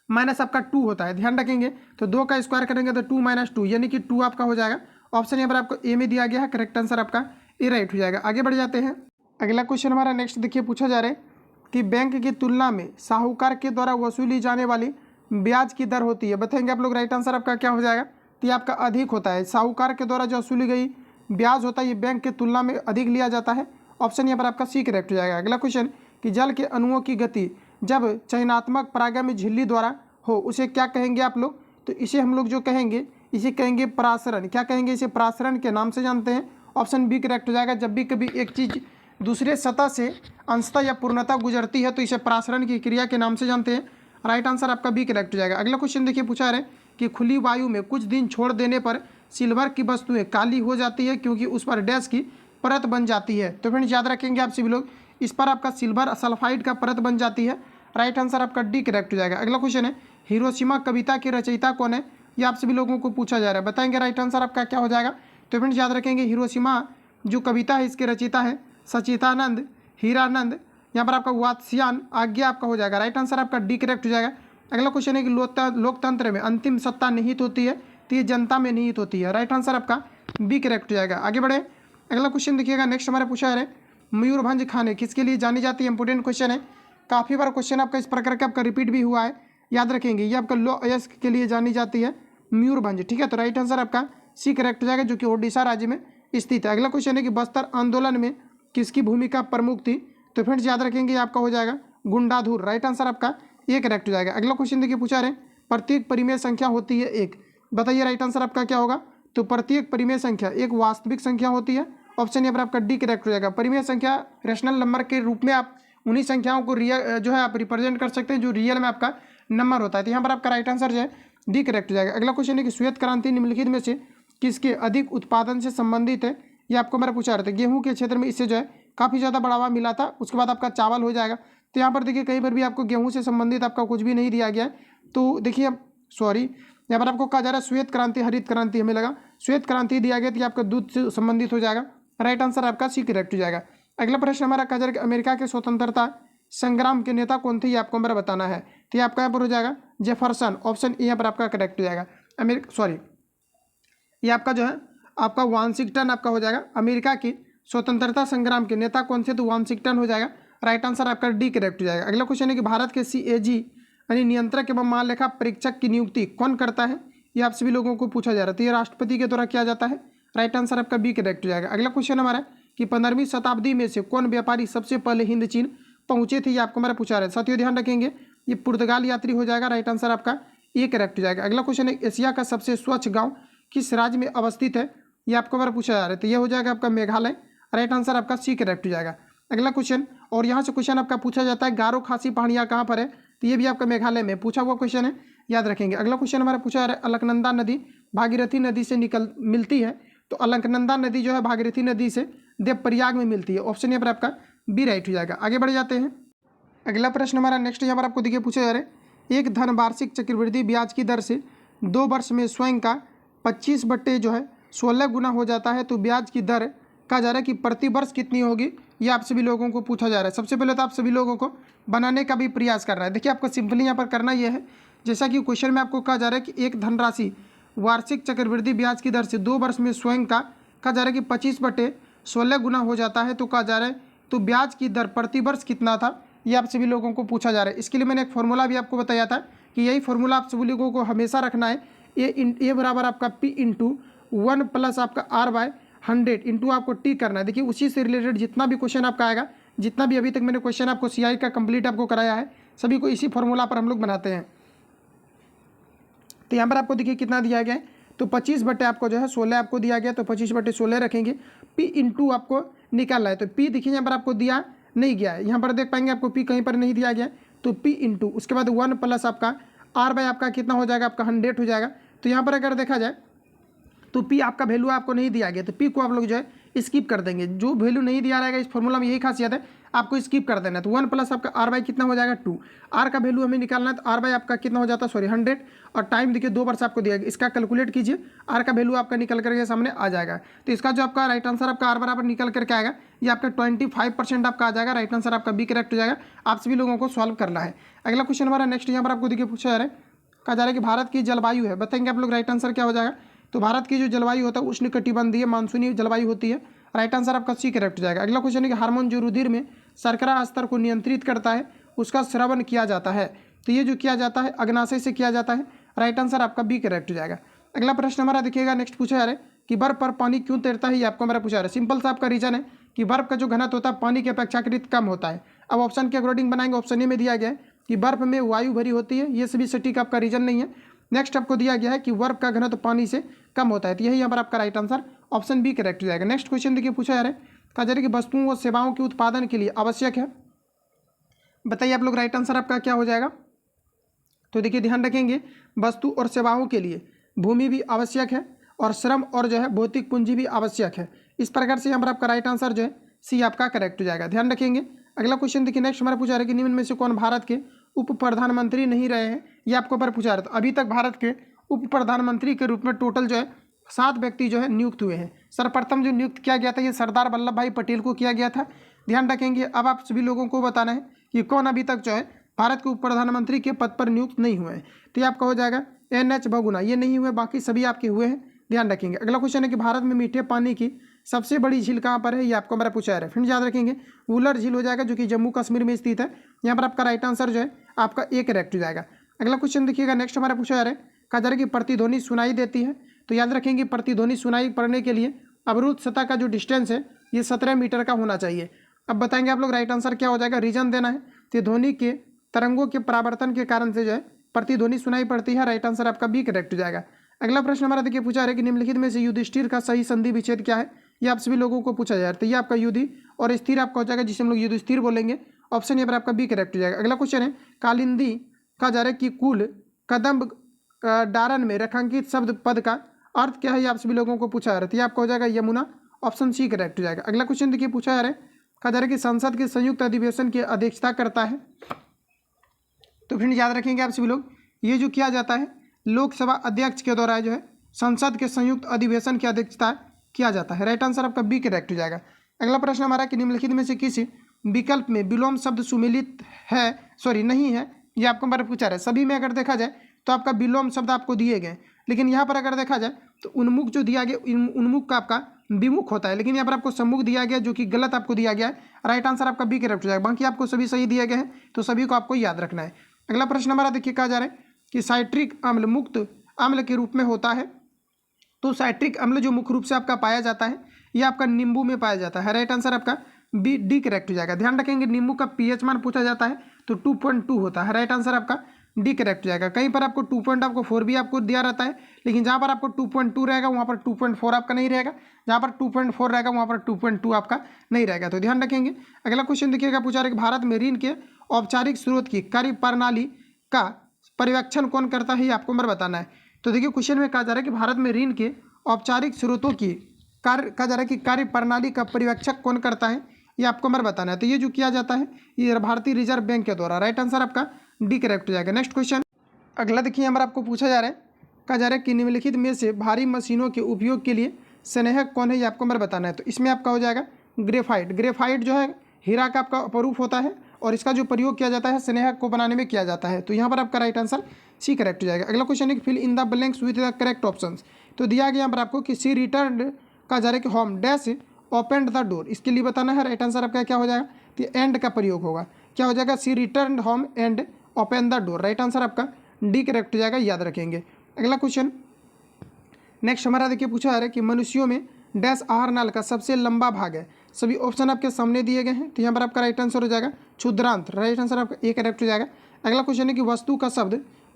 माइनस आपका 2 होता है, ध्यान रखेंगे। तो 2 का स्क्वायर करेंगे तो 2 - 2 यानी कि 2 आपका हो जाएगा। ऑप्शन यहाँ पर आपको ए में दिया गया है, करेक्ट आंसर आपका ए राइट हो जाएगा। आगे बढ़ जाते हैं। अगला क्वेश्चन हमारा नेक्स्ट देखिए पूछा जा रहा है कि बैंक की तुलना में साहूकार के द्वारा वसूली जाने वाली ब्याज की दर होती है, बताएंगे आप लोग। राइट आंसर आपका क्या हो जाएगा, तो ये आपका अधिक होता है। साहूकार के द्वारा जो वसूली गई ब्याज होता है ये बैंक की तुलना में अधिक लिया जाता है। ऑप्शन यहाँ पर आपका सी करेक्ट हो जाएगा। अगला क्वेश्चन कि जल के अणुओं की गति जब चयनात्मक परागम झिल्ली द्वारा हो उसे क्या कहेंगे आप लोग, तो इसे हम लोग जो कहेंगे इसे कहेंगे परासरण। क्या कहेंगे, इसे परासरण के नाम से जानते हैं। ऑप्शन बी करेक्ट हो जाएगा। जब भी कभी एक चीज़ दूसरे सतह से अंशतः या पूर्णतः गुजरती है तो इसे परासरण की क्रिया के नाम से जानते हैं। राइट आंसर आपका बी करेक्ट हो जाएगा। अगला क्वेश्चन देखिए पूछा रहे कि खुली वायु में कुछ दिन छोड़ देने पर सिल्वर की वस्तुएं काली हो जाती है क्योंकि उस पर डैश की परत बन जाती है। तो फ्रेंड्स याद रखेंगे आप सभी लोग, इस पर आपका सिल्वर सल्फाइड का परत बन जाती है। राइट आंसर आपका डी करेक्ट हो जाएगा। अगला क्वेश्चन है हिरोशिमा कविता के रचयिता कौन है, ये आप सभी लोगों को पूछा जा रहा है, बताएंगे राइट आंसर आपका क्या हो जाएगा। तो फ्रेंड्स याद रखेंगे हिरोशिमा जो कविता है इसके रचयिता है सचितानंद हीरानंद। यहाँ पर आपका वात्स्यायन आज्ञा आपका हो जाएगा। राइट आंसर आपका डी करेक्ट हो जाएगा। अगला क्वेश्चन है कि लोकतंत्र में अंतिम सत्ता निहित होती है, तो ये जनता में निहित होती है। राइट आंसर आपका बी करेक्ट हो जाएगा। आगे बढ़े। अगला क्वेश्चन देखिएगा नेक्स्ट हमारा पूछा है मयूरभंज खाने किसके लिए जानी जाती है, इंपोर्टेंट क्वेश्चन है। काफ़ी बार क्वेश्चन आपका इस प्रकार का आपका रिपीट भी हुआ है, याद रखेंगे। ये आपका लो अयस्क के लिए जानी जाती है मयूरभंज, ठीक है। तो राइट आंसर आपका सी करेक्ट हो जाएगा, जो कि ओडिशा राज्य में स्थित है। अगला क्वेश्चन है कि बस्तर आंदोलन में किसकी भूमिका प्रमुख थी, तो फ्रेंड्स याद रखेंगे आपका हो जाएगा गुंडाधुर। राइट आंसर आपका ये करेक्ट हो जाएगा। अगला क्वेश्चन देखिए पूछा रहे प्रत्येक परिमेय संख्या होती है एक, बताइए राइट आंसर आपका क्या होगा। तो प्रत्येक परिमेय संख्या एक वास्तविक संख्या होती है। ऑप्शन यहाँ पर आपका डी करेक्ट हो जाएगा। परिमेय संख्या रेशनल नंबर के रूप में आप उन्हीं संख्याओं को रियल जो है आप रिप्रेजेंट कर सकते हैं जो रियल में आपका नंबर होता है। तो यहाँ पर आपका राइट आंसर जो है डी करेक्ट हो जाएगा। अगला क्वेश्चन है कि श्वेत क्रांति निम्नलिखित में से किसके अधिक उत्पादन से संबंधित है, ये आपको मेरा पूछा रहा था। गेहूं के क्षेत्र में इससे जो है काफ़ी ज़्यादा बढ़ावा मिला था। उसके बाद आपका चावल हो जाएगा। तो यहाँ पर देखिए कहीं पर भी आपको गेहूं से संबंधित आपका कुछ भी नहीं दिया गया है। तो देखिए यहाँ पर आपको कहा जा रहा है श्वेत क्रांति हरित क्रांति, हमें लगा श्वेत क्रांति दिया गया तो ये आपका दूध से संबंधित हो जाएगा। राइट आंसर आपका सी करेक्ट हो जाएगा। अगला प्रश्न हमारा कहा जा रहा है कि अमेरिका के स्वतंत्रता संग्राम के नेता कौन थे, ये आपको मेरा बताना है। तो ये आपका यहाँ पर हो जाएगा जेफरसन। ऑप्शन ए यहाँ पर आपका करेक्ट हो जाएगा। ये आपका जो है आपका वाशिंगटन आपका हो जाएगा। अमेरिका की स्वतंत्रता संग्राम के नेता कौन से, तो वाशिंगटन हो जाएगा। राइट आंसर आपका डी करेक्ट हो जाएगा। अगला क्वेश्चन है कि भारत के CAG यानी नियंत्रक एवं महालेखा परीक्षक की नियुक्ति कौन करता है, ये आप सभी लोगों को पूछा जा रहा है। तो ये राष्ट्रपति के द्वारा किया जाता है। राइट आंसर आपका बी करेक्ट हो जाएगा। अगला क्वेश्चन हमारा कि 15वीं शताब्दी में से कौन व्यापारी सबसे पहले हिंद चीन पहुंचे थे, ये आपको मेरा पूछा रहा है। साथियों ध्यान रखेंगे ये पुर्तगाल यात्री हो जाएगा। राइट आंसर आपका ए करेक्ट हो जाएगा। अगला क्वेश्चन है एशिया का सबसे स्वच्छ गाँव किस राज्य में अवस्थित है, ये आपको मेरा पूछा जा रहा है। तो ये हो जाएगा आपका मेघालय। राइट आंसर आपका सी करेक्ट हो जाएगा। अगला क्वेश्चन, और यहाँ से क्वेश्चन आपका पूछा जाता है गारो खासी पहाड़ियाँ कहाँ पर है, तो ये भी आपका मेघालय में पूछा हुआ क्वेश्चन है, याद रखेंगे। अगला क्वेश्चन हमारा पूछा जा रहा है अलकनंदा नदी भागीरथी नदी से मिलती है, तो अलकनंदा नदी जो है भागीरथी नदी से देवप्रयाग में मिलती है। ऑप्शन यहाँ पर आपका बी राइट हो जाएगा। आगे बढ़ जाते हैं। अगला प्रश्न हमारा नेक्स्ट यहाँ पर आपको देखिए पूछा जा रहा है एक धन वार्षिक चक्रवृद्धि ब्याज की दर से 2 वर्ष में स्वयं का 25/16 गुना हो जाता है, तो ब्याज की दर कहा जा रहा है कि प्रति वर्ष कितनी होगी, ये आप सभी लोगों को पूछा जा रहा है। सबसे पहले तो आप सभी लोगों को बनाने का भी प्रयास करना है। देखिए आपको सिंपली यहाँ पर करना यह है, जैसा कि क्वेश्चन में आपको कहा जा रहा है कि एक धनराशि वार्षिक चक्रवृद्धि ब्याज की दर से 2 वर्ष में स्वयं का कहा जा रहा है कि 25/16 गुना हो जाता है, तो कहा जा रहा है तो ब्याज की दर प्रति वर्ष कितना था, ये आप सभी लोगों को पूछा जा रहा है। इसके लिए मैंने एक फॉर्मूला भी आपको बताया था कि यही फॉर्मूला आप सभी लोगों को हमेशा रखना है। ए बराबर आपका P × 1 प्लस आपका R/100 इंटू आपको टी करना है। देखिए उसी से रिलेटेड जितना भी क्वेश्चन आपका आएगा, जितना भी अभी तक मैंने क्वेश्चन आपको CI का कंप्लीट आपको कराया है, सभी को इसी फॉर्मूला पर हम लोग बनाते हैं। तो यहाँ पर आपको देखिए कितना दिया गया है, तो 25 आपको जो है 16 आपको दिया गया, तो 25/16 रखेंगे। P × आपको निकालना है, तो P देखिए यहाँ पर आपको दिया नहीं गया है, यहाँ पर देख पाएंगे आपको P कहीं पर नहीं दिया गया, तो P × उसके बाद 1 प्लस आपका R/ आपका कितना हो जाएगा, आपका 100 हो जाएगा। तो यहाँ पर अगर देखा जाए तो P आपका वैल्यू आपको नहीं दिया गया, तो P को आप लोग जो है स्किप कर देंगे। जो वैल्यू नहीं दिया रहेगा, इस फॉर्मूला में यही खासियत है, आपको स्किप कर देना है। तो 1 प्लस आपका आर बाई कितना हो जाएगा 2। आर का वैल्यू हमें निकालना है, तो आर बाई आपका कितना हो जाता है, सॉरी 100, और टाइम देखिए 2 वर्ष आपको दिया गया। इसका कैलकुलेट कीजिए, आर का वैल्यू आपका निकल करके सामने आ जाएगा। तो इसका जो आपका राइट आंसर आपका आर बराबर निकल करके आएगा, ये आपका 25% आपका आ जाएगा। राइट आंसर आपका बी करेक्ट हो जाएगा। आप सभी लोगों को सॉल्व करना है। अगला क्वेश्चन हमारा नेक्स्ट यहाँ पर आपको देखिए पूछा जा रहा है, कहा जा रहा है कि भारत की जलवायु है, बताएंगे आप लोग राइट आंसर क्या हो जाएगा। तो भारत की जो जलवायु होता है उष्णकटिबंधीय मानसूनी जलवायु होती है। राइट आंसर आपका सी करेक्ट हो जाएगा। अगला क्वेश्चन है कि हार्मोन जो रुधिर में शर्करा स्तर को नियंत्रित करता है उसका श्रवण किया जाता है। तो ये जो किया जाता है अग्नाशय से किया जाता है। राइट आंसर आपका बी करेक्ट हो जाएगा। अगला प्रश्न हमारा देखिएगा, नेक्स्ट पूछा जा रहा है कि बर्फ पर पानी क्यों तैरता है, ये आपको हमारा पूछा जा रहा है। सिंपल सा आपका रीजन है कि बर्फ का जो घनत्व होता है पानी के अपेक्षाकृत कम होता है। अब ऑप्शन के अकॉर्डिंग बनाएंगे। ऑप्शन ए में दिया गया है कि बर्फ में वायु भरी होती है, ये सभी सटीक आपका रीजन नहीं है। नेक्स्ट आपको दिया गया है कि बर्फ का घनत्व पानी से कम होता है, तो यही यहाँ पर आपका right answer option B correct हो जाएगा। नेक्स्ट क्वेश्चन देखिए पूछा जा रहा है, कहा जा रहा है कि वस्तुओं व सेवाओं के उत्पादन के लिए आवश्यक है, बताइए आप लोग राइट आंसर आपका क्या हो जाएगा। तो देखिए ध्यान रखेंगे, वस्तु और सेवाओं के लिए भूमि भी आवश्यक है और श्रम और जो है भौतिक पूंजी भी आवश्यक है। इस प्रकार से यहाँ पर आपका राइट आंसर जो है सी आपका करेक्ट हो जाएगा। ध्यान रखेंगे। अगला क्वेश्चन देखिए, नेक्स्ट हमारा पूछा रहा है कि निम्न में से कौन भारत के उप प्रधानमंत्री नहीं रहे हैं, ये आपको पर पूछा रहा था। अभी तक भारत के उप प्रधानमंत्री के रूप में टोटल जो है 7 व्यक्ति जो है नियुक्त हुए हैं। सर्वप्रथम जो नियुक्त किया गया था ये सरदार वल्लभ भाई पटेल को किया गया था। ध्यान रखेंगे। अब आप सभी लोगों को बताना है कि कौन अभी तक जो है भारत के उप प्रधानमंत्री के पद पर नियुक्त नहीं हुए हैं। तो ये आपका हो जाएगा NH बहुगुणा, ये नहीं हुए, बाकी सभी आपके हुए हैं। ध्यान रखेंगे। अगला क्वेश्चन है कि भारत में मीठे पानी की सबसे बड़ी झील कहाँ पर है, ये आपको हमारा पूछा है। फिर याद रखेंगे वुलर झील हो जाएगा जो कि जम्मू कश्मीर में स्थित है। यहाँ पर आपका राइट आंसर जो है आपका ए करेक्ट हो जाएगा। अगला क्वेश्चन देखिएगा, नेक्स्ट हमारा पूछा जा रहा है, कहा जा रहा है कि प्रतिध्वनि सुनाई देती है। तो याद रखेंगे प्रतिध्वनि सुनाई पड़ने के लिए अवरुद्ध सतह का जो डिस्टेंस है ये 17 मीटर का होना चाहिए। अब बताएंगे आप लोग राइट आंसर क्या हो जाएगा, रीजन देना है। तो ध्वनि के तरंगों के परावर्तन के कारण से जो है प्रतिध्वनि सुनाई पड़ती है। राइट आंसर आपका बी करेक्ट हो जाएगा। अगला प्रश्न हमारा देखिए पूछा है कि निम्नलिखित में से युधिष्ठिर का सही संधि विच्छेद क्या है, ये आप सभी लोगों को पूछा जाए। तो ये आपका युधि और स्थिर आपका हो जाएगा, जिसे हम लोग युधिष्ठिर बोलेंगे। ऑप्शन यहाँ पर आपका बी करेक्ट हो जाएगा। अगला क्वेश्चन है, कालिंदी कहा जा रहा है कि कुल कदम्ब डारन में रेखांकित शब्द पद का अर्थ क्या है, ये आप सभी लोगों को पूछा जा रहा है। तो ये आपका हो जाएगा यमुना। ऑप्शन सी करेक्ट हो जाएगा। अगला क्वेश्चन देखिए पूछा जा रहा है, कहा जा रहा है कि संसद के संयुक्त अधिवेशन की अध्यक्षता करता है। तो फ्रेंड याद रखेंगे आप सभी लोग, ये जो किया जाता है लोकसभा अध्यक्ष के द्वारा जो है संसद के संयुक्त अधिवेशन की अध्यक्षता किया जाता है। राइट आंसर आपका बी करेक्ट हो जाएगा। अगला प्रश्न हमारा कि निम्नलिखित में से किस विकल्प में विलोम शब्द सुमेलित है, सॉरी नहीं है, ये आपको हमारा पूछा रहा है। सभी में अगर देखा जाए तो आपका विलोम शब्द आपको दिए गए, लेकिन यहाँ पर अगर देखा जाए तो उन्मुख जो दिया गया, उन्मुख का आपका विमुख होता है, लेकिन यहाँ पर आपको सम्मुख दिया गया जो कि गलत आपको दिया गया है। राइट आंसर आपका बी करेक्ट हो जाएगा। बाकी आपको सभी सही दिए गए हैं, तो सभी को आपको याद रखना है। अगला प्रश्न हमारा देखिए, कहा जा रहा है कि साइट्रिक अम्ल मुक्त अम्ल के रूप में होता है। तो साइट्रिक अम्ल जो मुख्य रूप से आपका पाया जाता है ये आपका नींबू में पाया जाता है। राइट आंसर आपका बी डी करेक्ट हो जाएगा। ध्यान रखेंगे नींबू का पीएच मान पूछा जाता है तो 2.2 होता है। राइट आंसर आपका डी करेक्ट हो जाएगा। कहीं पर आपको 2.4 भी आपको दिया रहता है, लेकिन जहाँ पर आपको 2.2 रहेगा वहाँ पर 2.4 आपका नहीं रहेगा, जहाँ पर 2.4 रहेगा वहाँ पर 2.2 आपका नहीं रहेगा। तो ध्यान रखेंगे। अगला क्वेश्चन देखिएगा, पूछा रहा है कि भारत में ऋण के औपचारिक स्रोत की कार्य प्रणाली का पर्यवेक्षण कौन करता है, ये आपको नंबर बताना है। तो देखिए क्वेश्चन में कहा जा रहा है कि भारत में ऋण के औपचारिक स्रोतों की कार्य कहा जा रहा है कि कार्य प्रणाली का पर्यवेक्षक कौन करता है, ये आपको नंबर बताना है। तो ये जो किया जाता है ये भारतीय रिजर्व बैंक के द्वारा। राइट आंसर आपका डी करेक्ट हो जाएगा। नेक्स्ट क्वेश्चन अगला देखिए, हमारा आपको पूछा जा रहा है, कहा जा रहा है कि निम्नलिखित में से भारी मशीनों के उपयोग के लिए स्नेहक कौन है, ये आपको नंबर बताना है। तो इसमें आपका हो जाएगा ग्रेफाइट। ग्रेफाइट जो है हीरा का आपका अपरूप होता है और इसका जो प्रयोग किया जाता है स्नेहक को बनाने में किया जाता है। तो यहाँ पर आपका राइट आंसर सी करेक्ट हो जाएगा। अगला क्वेश्चन है कि fill in the blanks with the correct options. तो दिया गया यहाँ पर आपको कि सी रिटर्न का जा रहा है कि home dash open the door, इसके लिए बताना है। राइट आंसर आपका क्या हो जाएगा, तो एंड का प्रयोग होगा। क्या हो जाएगा, see return home and open the door. Right answer आपका डी करेक्ट हो जाएगा, याद रखेंगे। अगला क्वेश्चन नेक्स्ट हमारा देखिए पूछा जा रहा है कि मनुष्यों में डैश आहार नाल का सबसे लंबा भाग है। सभी ऑप्शन आपके सामने दिए गए हैं। तो यहाँ पर आपका राइट आंसर हो जाएगा क्षुद्रांत। राइट आंसर आपका ए करेक्ट हो जाएगा। अगला क्वेश्चन है कि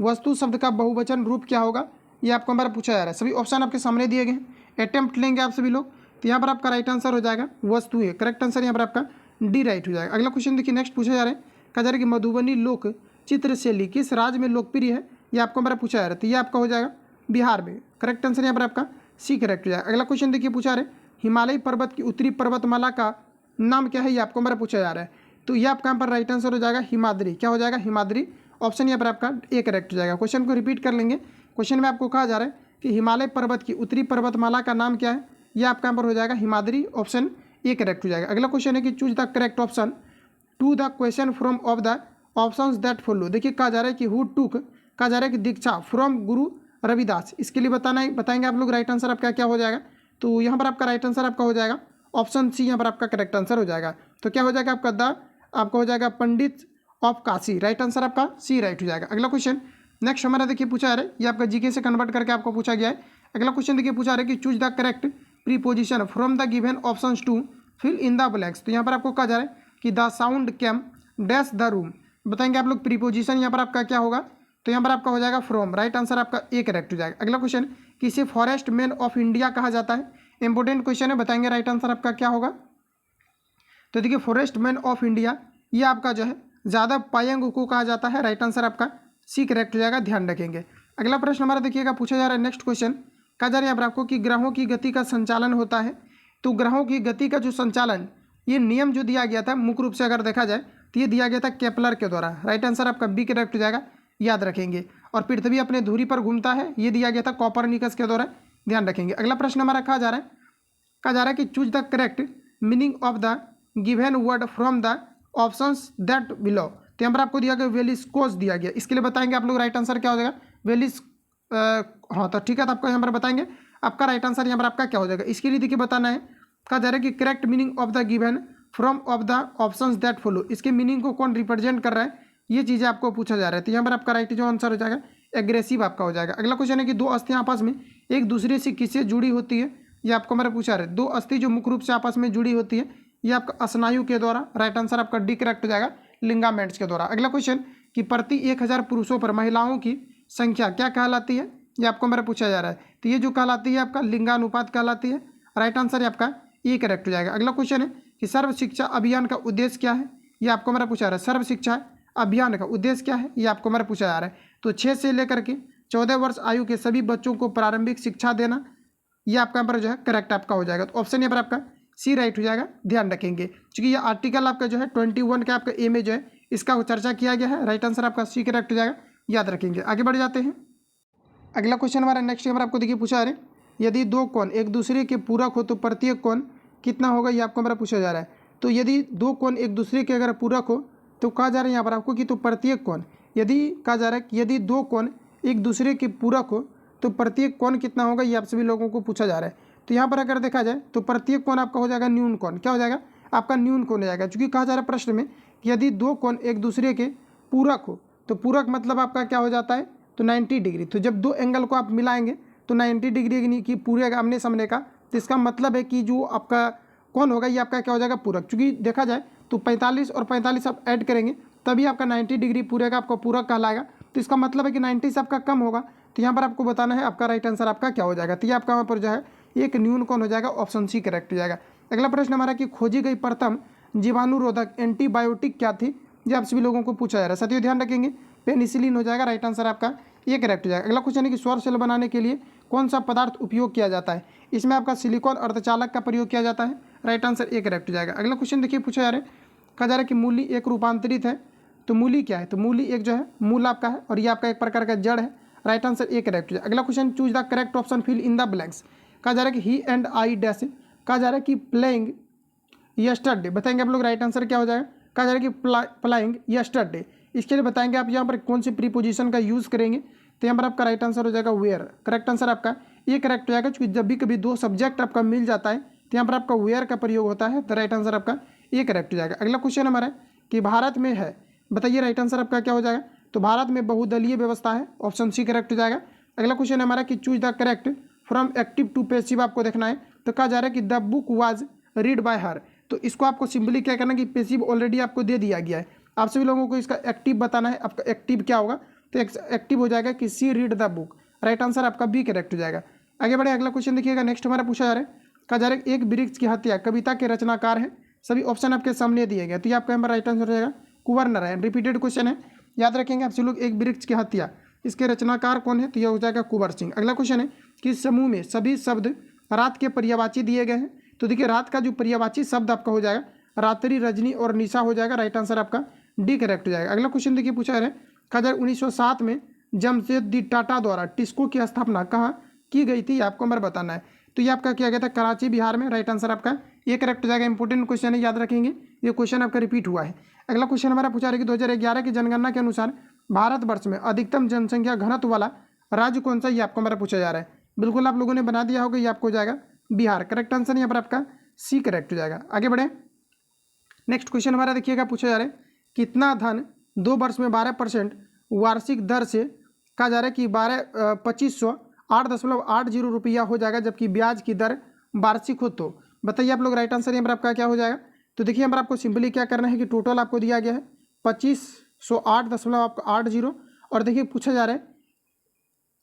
वस्तु शब्द का बहुवचन रूप क्या होगा, ये आपको हमारा पूछा जा रहा है। सभी ऑप्शन आपके सामने दिए गए हैं। अटेम्प्ट लेंगे आप सभी लोग। तो यहाँ पर आपका राइट आंसर हो जाएगा वस्तु है। करेक्ट आंसर यहाँ पर आपका डी राइट हो जाएगा। अगला क्वेश्चन देखिए, नेक्स्ट पूछा जा रहा है, कहा जा रहा है कि मधुबनी लोक चित्र शैली किस राज्य में लोकप्रिय है, ये आपको हमारा पूछा जा रहा है। तो ये आपका हो जाएगा बिहार में। करेक्ट आंसर यहाँ पर आपका सी करेक्ट हो जाएगा। अगला क्वेश्चन देखिए पूछा रहे, हिमालय पर्वत की उत्तरी पर्वतमाला का नाम क्या है, ये आपको हमारा पूछा जा रहा है। तो ये आपका यहाँ पर राइट आंसर हो जाएगा हिमाद्री। क्या हो जाएगा? हिमाद्री। ऑप्शन यहाँ पर आपका ए करेक्ट हो जाएगा। क्वेश्चन को रिपीट कर लेंगे। क्वेश्चन में आपको कहा जा रहा है कि हिमालय पर्वत की उत्तरी पर्वतमाला का नाम क्या है? ये आपका यहाँ पर हो जाएगा हिमाद्री। ऑप्शन ए करेक्ट हो जाएगा। अगला क्वेश्चन है कि choose the correct option to the question from of the options that follow. देखिए कहा जा रहा है कि हु टुक, कहा जा रहा है कि दीक्षा फ्रॉम गुरु रविदास। इसके लिए बताएंगे आप लोग राइट आंसर आपका क्या हो जाएगा। तो यहाँ पर आपका राइट आंसर आपका हो जाएगा ऑप्शन सी, यहाँ पर आपका करेक्ट आंसर हो जाएगा। तो क्या हो जाएगा आपका आपका हो जाएगा पंडित ऑफ काशी। राइट आंसर आपका सी राइट हो जाएगा। अगला क्वेश्चन नेक्स्ट हमारा देखिए पूछा है, ये आपका जीके से कन्वर्ट करके आपको पूछा गया है। अगला क्वेश्चन देखिए पूछा है कि choose the correct preposition from the given options to fill in the blanks. तो यहाँ पर आपको कहा जा रहा है कि the sound came dash the room. बताएंगे आप लोग प्रीपोजिशन यहाँ पर आपका क्या होगा। तो यहाँ पर आपका हो जाएगा फ्रॉम। राइट आंसर आपका ए करेक्ट हो जाएगा। अगला क्वेश्चन, किसे फॉरेस्ट मैन ऑफ इंडिया कहा जाता है? इंपॉर्टेंट क्वेश्चन है, बताएंगे राइट आंसर आपका क्या होगा। तो देखिए फॉरेस्ट मैन ऑफ इंडिया ये आपका जो है ज़्यादा पायंग को कहा जाता है। राइट आंसर आपका सी करेक्ट हो जाएगा, ध्यान रखेंगे। अगला प्रश्न हमारा देखिएगा पूछा जा रहा है नेक्स्ट क्वेश्चन, कहा जा रहा है यहाँ पर आपको कि ग्रहों की गति का संचालन होता है। तो ग्रहों की गति का जो संचालन, ये नियम जो दिया गया था मुख्य रूप से अगर देखा जाए तो ये दिया गया था केपलर के द्वारा। राइट आंसर आपका बी करेक्ट हो जाएगा, याद रखेंगे। और पृथ्वी अपने धुरी पर घूमता है, ये दिया गया था कोपरनिकस के द्वारा, ध्यान रखेंगे। अगला प्रश्न हमारा कहा जा रहा है कि choose the correct meaning of the given word from the options that below. तो यहाँ पर आपको दिया गया वेलिस्कोस दिया गया। इसके लिए बताएंगे आप लोग राइट आंसर क्या हो जाएगा। हाँ तो ठीक है, तो आपको यहाँ पर बताएंगे आपका राइट आंसर यहाँ पर आपका क्या हो जाएगा। इसके लिए देखिए बताना है, कहा जा रहा है कि correct meaning of the given from of the options that follow. इसके मीनिंग को कौन रिप्रेजेंट कर रहा है, ये चीज़ें आपको पूछा जा रहा है। तो यहाँ पर आपका राइट जो आंसर हो जाएगा एग्रेसिव आपका हो जाएगा। अगला क्वेश्चन है कि दो अस्थियाँ आपस में एक दूसरे से किससे जुड़ी होती है? ये आपको मेरा पूछा रहा है। दो अस्थि जो मुख्य रूप से आपस में जुड़ी होती है, ये आपका स्नायु के द्वारा। राइट आंसर आपका डी करेक्ट हो जाएगा, लिंगामेंट्स के द्वारा। अगला क्वेश्चन कि प्रति 1000 पुरुषों पर महिलाओं की संख्या क्या कहलाती है? ये आपको मेरा पूछा जा रहा है। तो ये जो कहलाती है आपका लिंगानुपात कहलाती है। राइट आंसर आपका ए करेक्ट हो जाएगा। अगला क्वेश्चन है कि सर्व शिक्षा अभियान का उद्देश्य क्या है? ये आपको मेरा पूछा जा रहा है। सर्व शिक्षा अभियान का उद्देश्य क्या है, ये आपको मेरा पूछा जा रहा है। तो 6 से लेकर के 14 वर्ष आयु के सभी बच्चों को प्रारंभिक शिक्षा देना, ये आपका यहाँ पर जो है करेक्ट आपका हो जाएगा। तो ऑप्शन यहाँ पर आपका सी राइट हो जाएगा, ध्यान रखेंगे। क्योंकि ये आर्टिकल आपका जो है 21 का आपका ए में जो है इसका चर्चा किया गया है। राइट आंसर आपका सी करेक्ट हो जाएगा, याद रखेंगे। आगे बढ़ जाते हैं। अगला क्वेश्चन हमारा नेक्स्ट यहाँ पर आपको देखिए पूछा है, यदि दो कोण एक दूसरे के पूरक हो तो प्रत्येक कोण कितना होगा, ये आपको मेरा पूछा जा रहा है। तो यदि दो कोण एक दूसरे के अगर पूरक हो तो कहा जा रहा है यहाँ पर आपको कि तो प्रत्येक कोण, यदि कहा जा रहा है कि यदि दो कोण एक दूसरे के पूरक हो तो प्रत्येक कोण कितना होगा, ये आप सभी लोगों को पूछा जा रहा है। तो यहाँ पर अगर देखा जाए तो प्रत्येक कोण आपका हो जाएगा न्यून कोण। क्या हो जाएगा आपका न्यून कोण हो जाएगा। क्योंकि कहा जा रहा है प्रश्न में कि यदि दो कोण एक दूसरे के पूरक हो तो पूरक मतलब आपका क्या हो जाता है, तो 90 डिग्री। तो जब दो एंगल को आप मिलाएंगे तो 90 डिग्री की पूरे आमने सामने का, तो इसका मतलब है कि जो आपका कोण होगा ये आपका क्या हो जाएगा पूरक। क्योंकि देखा जाए तो 45 और 45 आप ऐड करेंगे तभी आपका 90 डिग्री पूरे का आपका पूरक कहलाएगा। तो इसका मतलब है कि 90 से आपका कम होगा। तो यहाँ पर आपको बताना है आपका राइट आंसर आपका क्या हो जाएगा। तो ये आपका यहाँ पर जो है एक न्यून कोण हो जाएगा, ऑप्शन सी करेक्ट हो जाएगा। अगला प्रश्न हमारा कि खोजी गई प्रथम जीवाणुरोधक एंटीबायोटिक क्या थी, ये आप सभी लोगों को पूछा जा रहा है। साथियों ध्यान रखेंगे पेनिसिलिन हो जाएगा। राइट आंसर आपका ये करेक्ट हो जाएगा। अगला क्वेश्चन है कि सौर सेल बनाने के लिए कौन सा पदार्थ उपयोग किया जाता है? इसमें आपका सिलिकॉन अर्धचालक का प्रयोग किया जाता है। राइट आंसर ए करेक्ट हो जाएगा। अगला क्वेश्चन देखिए पूछा जा रहा है, कहा जा रहा है कि मूली एक रूपांतरित है। तो मूली क्या है, तो मूली एक जो है मूल आपका है और ये आपका एक प्रकार का जड़ है। राइट आंसर ए करेक्ट हो जाएगा। अगला question choose the correct option fill in the blanks. कहा जा रहा है कि ही एंड आई डैश, कहा जा रहा है कि प्लेइंग यस्टरडे। बताएंगे आप लोग राइट आंसर क्या हो जाएगा। कहा जा रहा है कि प्लाइंग यस्टरडे। इसके लिए बताएंगे आप यहाँ पर कौन सी प्रीपोजिशन का यूज़ करेंगे। तो यहाँ पर आपका राइट आंसर हो जाएगा वेयर। करेक्ट आंसर आपका ये करेक्ट हो जाएगा। क्योंकि जब भी कभी दो सब्जेक्ट आपका मिल जाता है तो यहाँ पर आपका वेयर का प्रयोग होता है। तो राइट आंसर आपका ये करेक्ट हो जाएगा। अगला क्वेश्चन हमारा है कि भारत में है, बताइए राइट आंसर आपका क्या हो जाएगा। तो भारत में बहुदलीय व्यवस्था है, ऑप्शन सी करेक्ट हो जाएगा। अगला क्वेश्चन हमारा कि choose the correct from active to passive आपको देखना है। तो कहा जा रहा है कि the book was read by her. तो इसको आपको सिंपली क्या करना है कि पैसिव ऑलरेडी आपको दे दिया गया है, आप सभी लोगों को इसका एक्टिव बताना है। आपका एक्टिव क्या होगा, तो एक्टिव हो जाएगा कि see read the book. Right answer आपका बी करेक्ट हो जाएगा। आगे बढ़े अगला क्वेश्चन देखिएगा। नेक्स्ट हमारा पूछा जा रहा है, कहा जा रहा है एक वृक्ष की हत्या कविता के रचनाकार है। सभी ऑप्शन आपके सामने दिए गए। तो ये आपका यहाँ पर राइट आंसर हो जाएगा कुंवर नारायण। रिपीटेड क्वेश्चन है, याद रखेंगे आप सभी लोग। एक वृक्ष की हत्या, इसके रचनाकार कौन है, तो यह हो जाएगा कुंवर सिंह। अगला क्वेश्चन है कि समूह में सभी शब्द रात के पर्यायवाची दिए गए हैं। तो देखिए रात का जो पर्यायवाची शब्द आपका हो जाएगा रात्रि, रजनी और निशा हो जाएगा। राइट आंसर आपका डी करेक्ट हो जाएगा। अगला क्वेश्चन देखिए पूछा जा रहा है, कहा जा रहा है 1907 में जमशेदजी टाटा द्वारा टिस्को की स्थापना कहाँ की गई थी, आपको हमारा बताना है। तो ये आपका किया गया था कराची, बिहार में। राइट आंसर आपका ये करेक्ट हो जाएगा। इंपॉर्टेंट क्वेश्चन है, याद रखेंगे, ये क्वेश्चन आपका रिपीट हुआ है। अगला क्वेश्चन हमारा पूछा रहा है कि 2011 की जनगणना के अनुसार भारतवर्ष में अधिकतम जनसंख्या घनत्व वाला राज्य कौन सा, ये आपको हमारा पूछा जा रहा है। बिल्कुल आप लोगों ने बना दिया होगा, ये आपको हो जाएगा बिहार। करेक्ट आंसर यहाँ पर आपका सी करेक्ट हो जाएगा। आगे बढ़े, नेक्स्ट क्वेश्चन हमारा देखिएगा पूछा जा रहा है, कितना धन 2 वर्ष में 12% वार्षिक दर से, कहा जा रहा है कि 2508.80 रुपया हो जाएगा, जबकि ब्याज की दर वार्षिक हो तो बताइए आप लोग। राइट आंसर यहाँ पर आपका क्या हो जाएगा। तो देखिए यहाँ पर आपको सिंपली क्या करना है कि टोटल आपको दिया गया है 2508.80 और देखिए पूछा जा रहा है,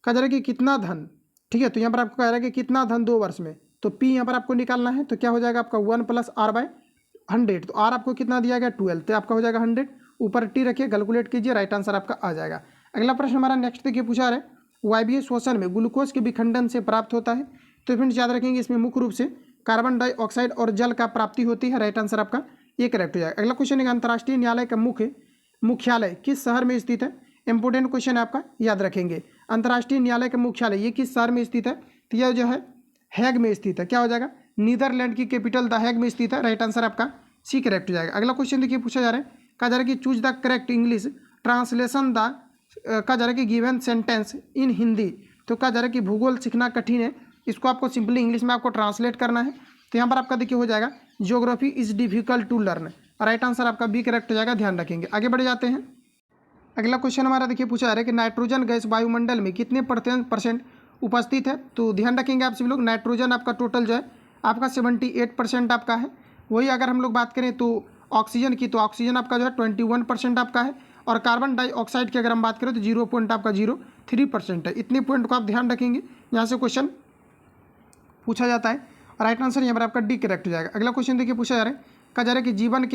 कहा जा रहा है कि कितना धन, ठीक है। तो यहाँ पर आपको कह रहा है कि कितना धन 2 वर्ष में, तो पी यहाँ पर आपको निकालना है। तो क्या हो जाएगा आपका 1 + r/100। तो आर आपको कितना दिया गया 12, तो आपका हो जाएगा 100। ऊपर टी रखिए, कैलकुलेट कीजिए, राइट आंसर आपका आ जाएगा। अगला प्रश्न हमारा नेक्स्ट देखिए पूछा रहा है, वायवीय श्वसन में ग्लूकोज के विखंडन से प्राप्त होता है। तो फ्रेंड्स याद रखेंगे, इसमें मुख्य रूप से कार्बन डाइऑक्साइड और जल का प्राप्ति होती है। राइट आंसर आपका ये करेक्ट हो जाएगा। अगला क्वेश्चन है, अंतर्राष्ट्रीय न्यायालय का मुख्यालय किस शहर में स्थित है। इंपोर्टेंट क्वेश्चन है आपका, याद रखेंगे। अंतर्राष्ट्रीय न्यायालय का मुख्यालय ये किस शहर में स्थित है, तो यह जो है हैग में स्थित है। क्या हो जाएगा, नीदरलैंड की कैपिटल द हैग में स्थित है। राइट आंसर आपका सी करेक्ट हो जाएगा। अगला क्वेश्चन देखिए पूछा जा रहा है, कहा जा रहा है कि choose the correct English translation the, कहा जा रहा है कि गिवन सेंटेंस इन हिंदी। तो कहा जा रहा है कि भूगोल सीखना कठिन है, इसको आपको सिंपली इंग्लिश में आपको ट्रांसलेट करना है। तो यहाँ पर आपका देखिए हो जाएगा geography is difficult to learn. Right answer आपका बी करेक्ट हो जाएगा, ध्यान रखेंगे। आगे बढ़ जाते हैं। अगला क्वेश्चन हमारा देखिए पूछा जा रहा है कि नाइट्रोजन गैस वायुमंडल में कितने % उपस्थित है। तो ध्यान रखेंगे आप सभी लोग, नाइट्रोजन आपका टोटल जो है आपका 78% आपका है। वही अगर हम लोग बात करें तो ऑक्सीजन की, तो ऑक्सीजन आपका जो है 21% आपका है। और कार्बन डाइऑक्साइड की अगर हम बात करें तो 0.03% है। इतने पॉइंट को आप ध्यान रखेंगे, यहाँ से क्वेश्चन पूछा जाता है। राइट आंसर यहाँ पर आपका डी करेक्ट हो जाएगा। अगला क्वेश्चन देखिए पूछा जा रहा है, कहा जा रहा है कि जीवन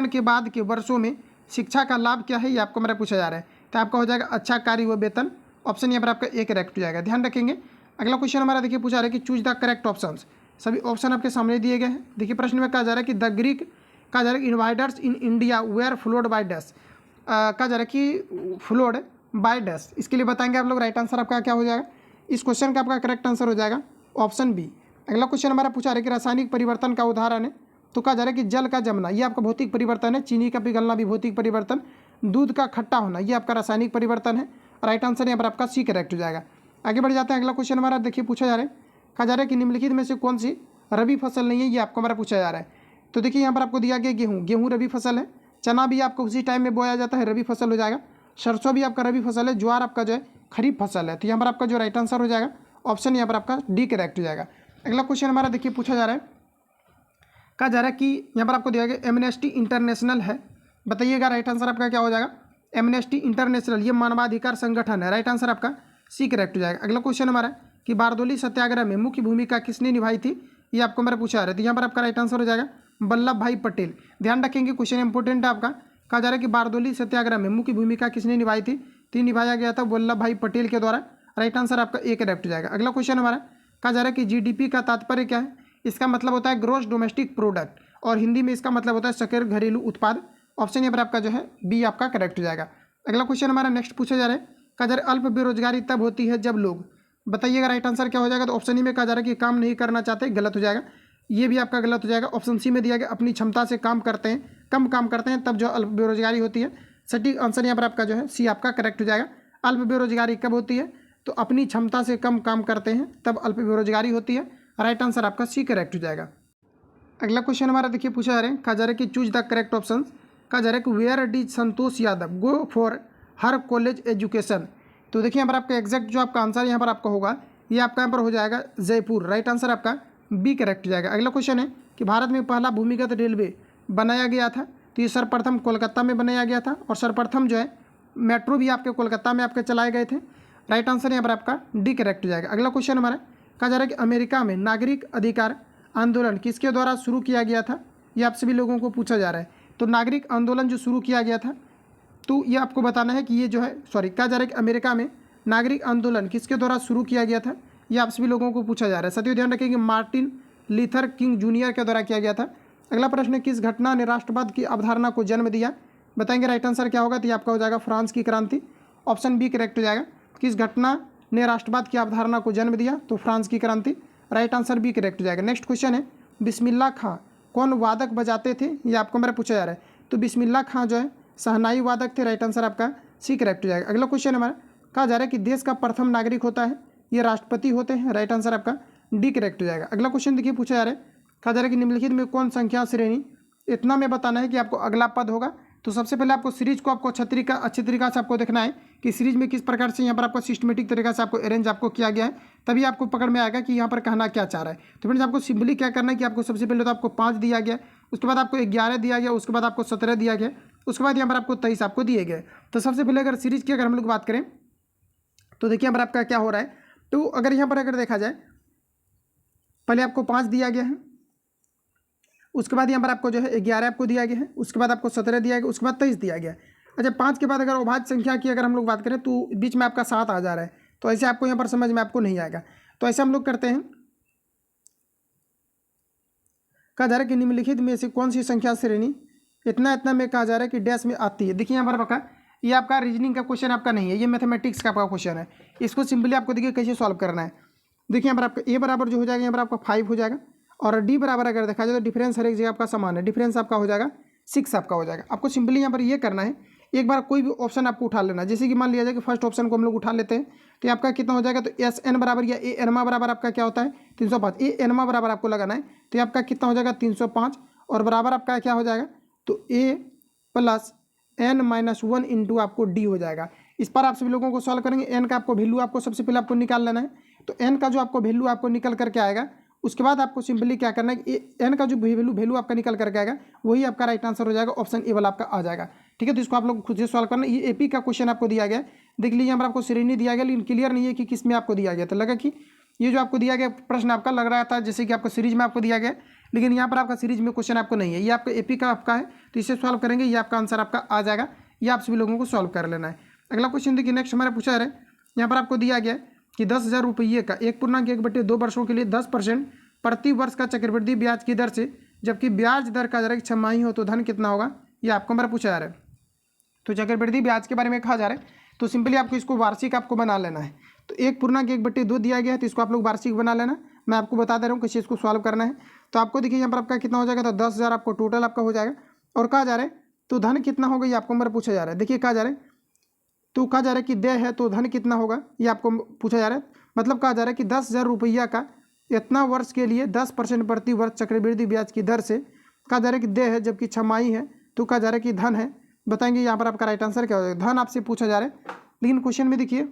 के बाद के वर्षों में शिक्षा का लाभ क्या है, ये आपको मेरा पूछा जा रहा है। तो आपका हो जाएगा अच्छा कार्य व वेतन। ऑप्शन यहाँ पर आपका ए करेक्ट हो जाएगा, ध्यान रखेंगे। अगला क्वेश्चन हमारा देखिए पूछा जा रहा है कि चूज द करेक्ट ऑप्शंस। सभी ऑप्शन आपके सामने दिए गए हैं। देखिए प्रश्न में कहा जा रहा है कि द ग्रीक, कहा जा रहा है कि invaders in India were flowed by dash, कहा जा रहा है कि फ्लोड बाय डैश। इसके लिए बताएंगे आप लोग। राइट आंसर आपका क्या हो जाएगा, इस क्वेश्चन का आपका करेक्ट आंसर हो जाएगा ऑप्शन बी। अगला क्वेश्चन हमारा पूछा रहा है कि रासायनिक परिवर्तन का उदाहरण है। तो कहा जा रहा है कि जल का जमना ये आपका भौतिक परिवर्तन है, चीनी का पिघलना भी भौतिक परिवर्तन, दूध का खट्टा होना ये आपका रासायनिक परिवर्तन है। राइट आंसर यहाँ पर आपका सी करेक्ट हो जाएगा। आगे बढ़ जाते हैं। अगला क्वेश्चन हमारा देखिए पूछा जा रहा है, कहा जा रहा है कि निम्नलिखित में से कौन सी रबी फसल नहीं है, ये आपको हमारा पूछा जा रहा है। तो देखिए यहाँ पर आपको दिया गया गेहूँ रबी फसल है, चना भी आपको उसी टाइम में बोया जाता है, रबी फसल हो जाएगा। सरसों भी आपका रबी फसल है, ज्वार आपका जो है खरीफ फसल है। तो यहाँ पर आपका जो राइट आंसर हो जाएगा ऑप्शन यहाँ पर आपका डी करेक्ट हो जाएगा। अगला क्वेश्चन हमारा देखिए पूछा जा रहा है, कहा जा रहा है कि यहाँ पर आपको दिया गया एमनेस्टी इंटरनेशनल है। बताइएगा राइट आंसर आपका क्या हो जाएगा, एमनेस्टी इंटरनेशनल ये मानवाधिकार संगठन है। राइट आंसर आपका सी करेक्ट हो जाएगा। अगला क्वेश्चन हमारा कि बारदोली सत्याग्रह में मुख्य भूमिका किसने निभाई थी, ये आपको मेरा पूछा जा रहा है। तो यहाँ पर आपका राइट आंसर हो जाएगा वल्लभ भाई पटेल। ध्यान रखेंगे, क्वेश्चन इंपॉर्टेंट है आपका। कहा जा रहा है कि बारदोली सत्याग्रह में मुख्य भूमिका किसने निभाई थी, तो निभाया गया था वल्लभ भाई पटेल के द्वारा। राइट आंसर आपका ए करेक्ट हो जाएगा। अगला क्वेश्चन हमारा कहा जा रहा है कि जीडीपी का तात्पर्य क्या है, इसका मतलब होता है ग्रॉस डोमेस्टिक प्रोडक्ट, और हिंदी में इसका मतलब होता है सकल घरेलू उत्पाद। ऑप्शन यहाँ पर आपका जो है बी आपका करेक्ट हो जाएगा। अगला क्वेश्चन हमारा नेक्स्ट पूछा जा रहा है, कहा जा रहा है अल्प बेरोजगारी तब होती है जब लोग, बताइएगा राइट आंसर क्या हो जाएगा। तो ऑप्शन ई में कहा जा रहा है कि काम नहीं करना चाहते, गलत हो जाएगा, ये भी आपका गलत हो जाएगा। ऑप्शन सी में दिया गया अपनी क्षमता से काम करते हैं, कम काम करते हैं, तब जो अल्प बेरोजगारी होती है। सटीक आंसर यहाँ पर आपका जो है सी आपका करेक्ट हो जाएगा। अल्प बेरोजगारी कब होती है, तो अपनी क्षमता से कम काम करते हैं तब अल्प बेरोजगारी होती है। राइट आंसर आपका सी करेक्ट हो जाएगा। अगला क्वेश्चन हमारा देखिए पूछा जा रहा है, कहा जा रहा है कि चूज द करेक्ट ऑप्शन। कहा जा रहा है कि where did Santosh Yadav go for her college education. तो देखिए यहाँ पर आपका एग्जैक्ट जो आपका आंसर यहाँ पर आपका होगा, ये आपका यहाँ पर हो जाएगा जयपुर। राइट आंसर आपका बी करेक्ट हो जाएगा। अगला क्वेश्चन है कि भारत में पहला भूमिगत रेलवे बनाया गया था, तो ये सर्वप्रथम कोलकाता में बनाया गया था, और सर्वप्रथम जो है मेट्रो भी आपके कोलकाता में आपके चलाए गए थे। राइट आंसर यहाँ पर आपका डी करेक्ट हो जाएगा। अगला क्वेश्चन हमारा कहा जा रहा है कि अमेरिका में नागरिक अधिकार आंदोलन किसके द्वारा शुरू किया गया था, ये आप सभी लोगों को पूछा जा रहा है। तो नागरिक आंदोलन जो शुरू किया गया था, तो ये आपको बताना है कि ये जो है कहा जा रहा है कि अमेरिका में नागरिक आंदोलन किसके द्वारा शुरू किया गया था, ये आप सभी लोगों को पूछा जा रहा है। साथियों ध्यान रखें कि मार्टिन लीथर किंग जूनियर के द्वारा किया गया था। अगला प्रश्न है, किस घटना ने राष्ट्रवाद की अवधारणा को जन्म दिया? बताएंगे राइट आंसर क्या होगा, तो ये आपका हो जाएगा फ्रांस की क्रांति। ऑप्शन बी करेक्ट हो जाएगा। किस घटना ने राष्ट्रवाद की अवधारणा को जन्म दिया? तो फ्रांस की क्रांति। राइट आंसर बी करेक्ट हो जाएगा। नेक्स्ट क्वेश्चन है, बिस्मिल्लाह खां कौन वादक बजाते थे? ये आपको मेरा पूछा जा रहा है। तो बिस्मिल्लाह खां जो है शहनाई वादक थे। राइट आंसर आपका सी करेक्ट हो जाएगा। अगला क्वेश्चन हमारा, कहा जा रहा है कि देश का प्रथम नागरिक होता है, ये राष्ट्रपति होते हैं। राइट आंसर आपका डी करेक्ट हो जाएगा। अगला क्वेश्चन देखिए पूछा जा रहा है, कहा जा रहा है कि निम्नलिखित में कौन संख्या श्रेणी, इतना में बताना है कि आपको अगला पद होगा। तो सबसे पहले आपको सीरीज को आपको अच्छे तरीका से आपको देखना है कि सीरीज में किस प्रकार से यहाँ पर आपको सिस्टमेटिक तरीका से आपको अरेंज आपको किया गया है, तभी आपको पकड़ में आएगा कि यहाँ पर कहना क्या चाह रहा है। तो फ्रेंड्स आपको सिंपली क्या करना है कि आपको सबसे पहले तो आपको 5 दिया गया, उसके बाद आपको 11 दिया गया, उसके बाद आपको 17 दिया गया, उसके बाद यहाँ पर आपको 23 आपको दिए गए। तो सबसे पहले अगर सीरीज की अगर हम लोग बात करें तो देखिए यहाँ पर आपका क्या हो रहा है। तो अगर यहाँ पर अगर देखा जाए, पहले आपको 5 दिया गया है, उसके बाद यहाँ पर आपको जो है 11 आपको दिया गया है, उसके बाद आपको 17 दिया गया, उसके बाद 23 दिया गया। अच्छा 5 के बाद अगर अभाज्य संख्या की अगर हम लोग बात करें तो बीच में आपका 7 आ जा रहा है, तो ऐसे आपको यहाँ पर समझ में आपको नहीं आएगा। तो ऐसे हम लोग करते हैं, कहा जा रहा है कि निम्नलिखित में से कौन सी संख्या श्रेणी इतना में कहा जा रहा है कि डैश में आती है। देखिए यहाँ पर आपका ये आपका रीजनिंग का क्वेश्चन आपका नहीं है, ये मैथमेटिक्स का आपका क्वेश्चन है। इसको सिंपली आपको देखिए कैसे सॉल्व करना है। देखिए यहाँ पर आपका ए बराबर जो हो जाएगा यहाँ पर आपका 5 हो जाएगा, और डी बराबर अगर देखा जाए तो डिफरेंस हर एक जगह आपका समान है, डिफरेंस आपका हो जाएगा 6 आपका हो जाएगा। आपको सिंपली यहाँ पर ये करना है, एक बार कोई भी ऑप्शन आपको उठा लेना। जैसे कि मान लिया जाए कि फर्स्ट ऑप्शन को हम लोग उठा लेते हैं, तो आपका कितना हो जाएगा, तो एस एन बराबर या ए एनमा बराबर आपका क्या होता है 305। ए एनमा बराबर आपको लगाना है, तो आपका कितना हो जाएगा 305, और बराबर आपका क्या हो जाएगा, तो ए प्लस एन माइनस 1 इंटू आपको डी हो जाएगा। इस पर आप सभी लोगों को सॉल्व करेंगे। एन का आपको वैल्यू आपको सबसे पहले आपको निकाल लेना है, तो एन का जो आपको वैल्यू आपको निकल करके आएगा, उसके बाद आपको सिंपली क्या करना है कि एन का जो वैल्यू आपका निकल करके आएगा वही आपका राइट आंसर हो जाएगा, ऑप्शन ए वाला आपका आ जाएगा। ठीक है, तो इसको आप लोग खुद से सॉल्व करना। ये एपी का क्वेश्चन आपको दिया गया, देख लीजिए यहाँ पर आपको श्रेणी दिया गया, लेकिन क्लियर नहीं है कि किस में आपको दिया गया। तो लगा कि ये जो आपको दिया गया प्रश्न आपका लग रहा था जैसे कि आपको सीरीज में आपको दिया गया, लेकिन यहाँ पर आपका सीरीज में क्वेश्चन आपको नहीं है, ये आपका एपी का आपका है। तो इसे सॉल्व करेंगे, ये आपका आंसर आपका आ जाएगा, ये आप सभी लोगों को सॉल्व कर लेना है। अगला क्वेश्चन देखिए, नेक्स्ट हमारा पूछा है, यहाँ पर आपको दिया गया कि 10,000 रुपये का 1.1/2 वर्षों के लिए 10% प्रति वर्ष का चक्रवृद्धि ब्याज की दर से, जबकि ब्याज दर का जरा छमाही हो तो धन कितना होगा, ये आपको हमारा पूछा जा रहा है। तो चक्रवृद्धि ब्याज के बारे में कहा जा रहा है, तो सिंपली आपको इसको वार्षिक आपको बना लेना है। तो 1.1/2 दिया गया है, तो इसको आप लोग वार्षिक बना लेना। मैं आपको बता दे रहा हूँ कैसे इसको सॉल्व करना है। तो आपको देखिए यहाँ पर आपका कितना हो जाएगा, तो 10,000 आपको टोटल आपका हो जाएगा, और कहा जा रहा है तो धन कितना होगा, ये आपको हमारा पूछा जा रहा है। देखिए कहा जा रहा है, तो कहा जा रहा है कि देय है तो धन कितना होगा, ये आपको पूछा जा रहा है। मतलब कहा जा रहा है कि 10,000 रुपया का इतना वर्ष के लिए 10% प्रति वर्ष चक्रवृद्धि ब्याज की दर से, कहा जा रहा है कि देय है जबकि छमाही है, तो कहा जा रहा है कि धन है। बताएंगे यहाँ पर आपका राइट आंसर क्या हो जाएगा, धन आपसे पूछा जा रहा है। लेकिन क्वेश्चन में देखिए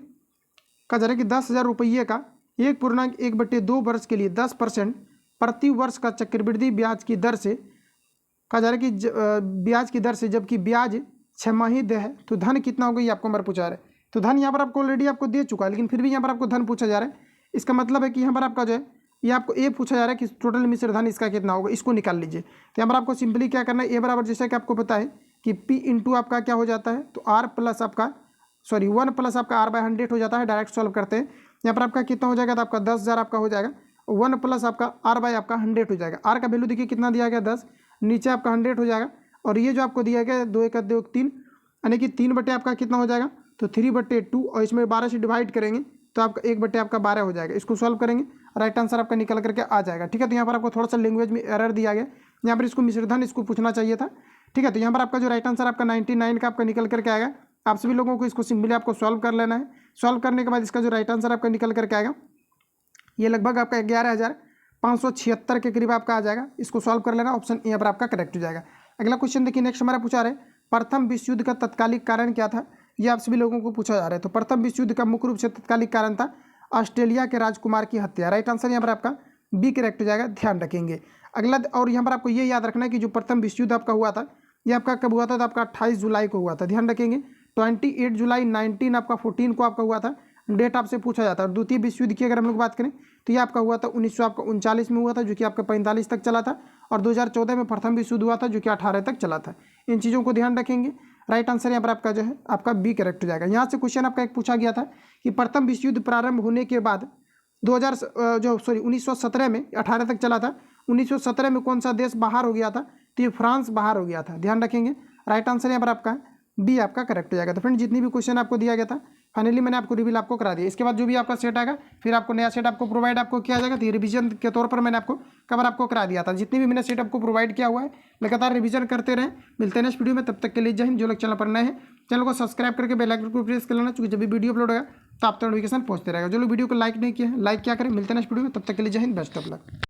कहा जा रहा है कि 10,000 रुपये का 1.1/2 वर्ष के लिए 10% प्रति वर्ष का चक्रवृद्धि ब्याज की दर से, कहा जा रहा है कि ब्याज की दर से जबकि ब्याज छमाही देय है, तो धन कितना होगा, ये आपको हमारा पूछा जा रहा है। तो धन यहाँ पर आपको ऑलरेडी आपको दे चुका है, लेकिन फिर भी यहाँ पर आपको धन पूछा जा रहा है। इसका मतलब है कि यहाँ पर आपका जो है ये आपको ए पूछा जा रहा है कि टोटल मिश्र धन इसका कितना होगा, इसको निकाल लीजिए। तो यहाँ पर आपको सिंपली क्या करना है, ए बराबर जैसा कि आपको पता है कि पी इंटू आपका क्या हो जाता है, तो आर प्लस आपका 1 प्लस आपका r/100 हो जाता है। डायरेक्ट सॉल्व करते हैं, यहाँ पर आपका कितना हो जाएगा, तो आपका 10,000 आपका हो जाएगा, 1 प्लस आपका r/100 हो जाएगा। आर का वैल्यू देखिए कितना दिया गया 10, नीचे आपका 100 हो जाएगा, और ये जो आपको दिया गया 2 × 1 = 3, यानी कि 3 आपका कितना हो जाएगा, तो 3/2, और इसमें 12 से डिवाइड करेंगे तो आपका 1 आपका 12 हो जाएगा। इसको सॉल्व करेंगे, राइट आंसर आपका निकल करके आ जाएगा। ठीक है, तो यहाँ पर आपको थोड़ा सा लैंग्वेज में एरर दिया गया, यहाँ पर इसको मिश्रधन इसको पूछना चाहिए था। ठीक है, तो यहाँ पर आपका जो राइट आंसर आपका 99 का आपका निकल करके आएगा। आप सभी लोगों को इसको सिंपली आपको सॉल्व कर लेना है। सॉल्व करने के बाद इसका जो राइट आंसर आपका निकल करके आएगा, ये लगभग आपका 11,576 के करीब आपका आ जाएगा। इसको सॉल्व कर लेना, ऑप्शन ए पर आपका करेक्ट हो जाएगा। अगला क्वेश्चन देखिए, नेक्स्ट हमारा पूछा रहा है, प्रथम विश्व युद्ध का तत्कालिक कारण क्या था, ये आप सभी लोगों को पूछा जा रहा है। तो प्रथम विश्व युद्ध का मुख्य रूप से तत्कालिक कारण था ऑस्ट्रेलिया के राजकुमार की हत्या। राइट आंसर यहाँ पर आपका बी करेक्ट हो जाएगा, ध्यान रखेंगे। अगला, और यहाँ पर आपको ये याद रखना है कि जो प्रथम विश्व युद्ध आपका हुआ था, ये आपका कब हुआ था, तो आपका 28 जुलाई को हुआ था, ध्यान रखेंगे। 28 जुलाई 1914 को आपका हुआ था, डेट आपसे पूछा जाता है। और द्वितीय विश्व युद्ध की अगर हम लोग बात करें तो ये आपका हुआ था 1939 में हुआ था, जो कि आपका 45 तक चला था, और 2014 में प्रथम विश्व युद्ध हुआ था, जो कि 18 तक चला था। इन चीज़ों को ध्यान रखेंगे। राइट आंसर यहाँ पर आपका जो है आपका बी करेक्ट हो जाएगा। यहाँ से क्वेश्चन आपका एक पूछा गया था कि प्रथम विश्व युद्ध प्रारंभ होने के बाद 1917 में 18 तक चला था, 1917 में कौन सा देश बाहर हो गया था? तो ये फ्रांस बाहर हो गया था, ध्यान रखेंगे। राइट आंसर यहाँ पर आपका बी आपका करेक्ट हो जाएगा। तो फ्रेंड जितनी भी क्वेश्चन आपको दिया गया था फाइनली मैंने आपको रिवील आपको करा दिया। इसके बाद जो भी आपका सेट आएगा फिर आपको नया सेट आपको प्रोवाइड आपको किया जाएगा। तो ये रिवीजन के तौर पर मैंने आपको कवर आपको करा दिया था। जितनी भी मैंने सेट आपको प्रोवाइड किया हुआ है लगातार रिवीजन करते रहें। मिलते हैं नेक्स्ट वीडियो में, तब तक के लिए जय हिंद। जो लोग चैनल पर नए हैं चैनल को सब्सक्राइब करके बेल आइकन को प्रेस कर लेना, क्योंकि जब भी वीडियो अपलोड होगा तो आप तक नोटिफिकेशन पहुंचते रहेगा। जो लोग वीडियो को लाइक नहीं किया लाइक क्या करें। मिलते हैं नेक्स्ट वीडियो में, तब तक के लिए जय हिंद, बेस्ट ऑफ लक।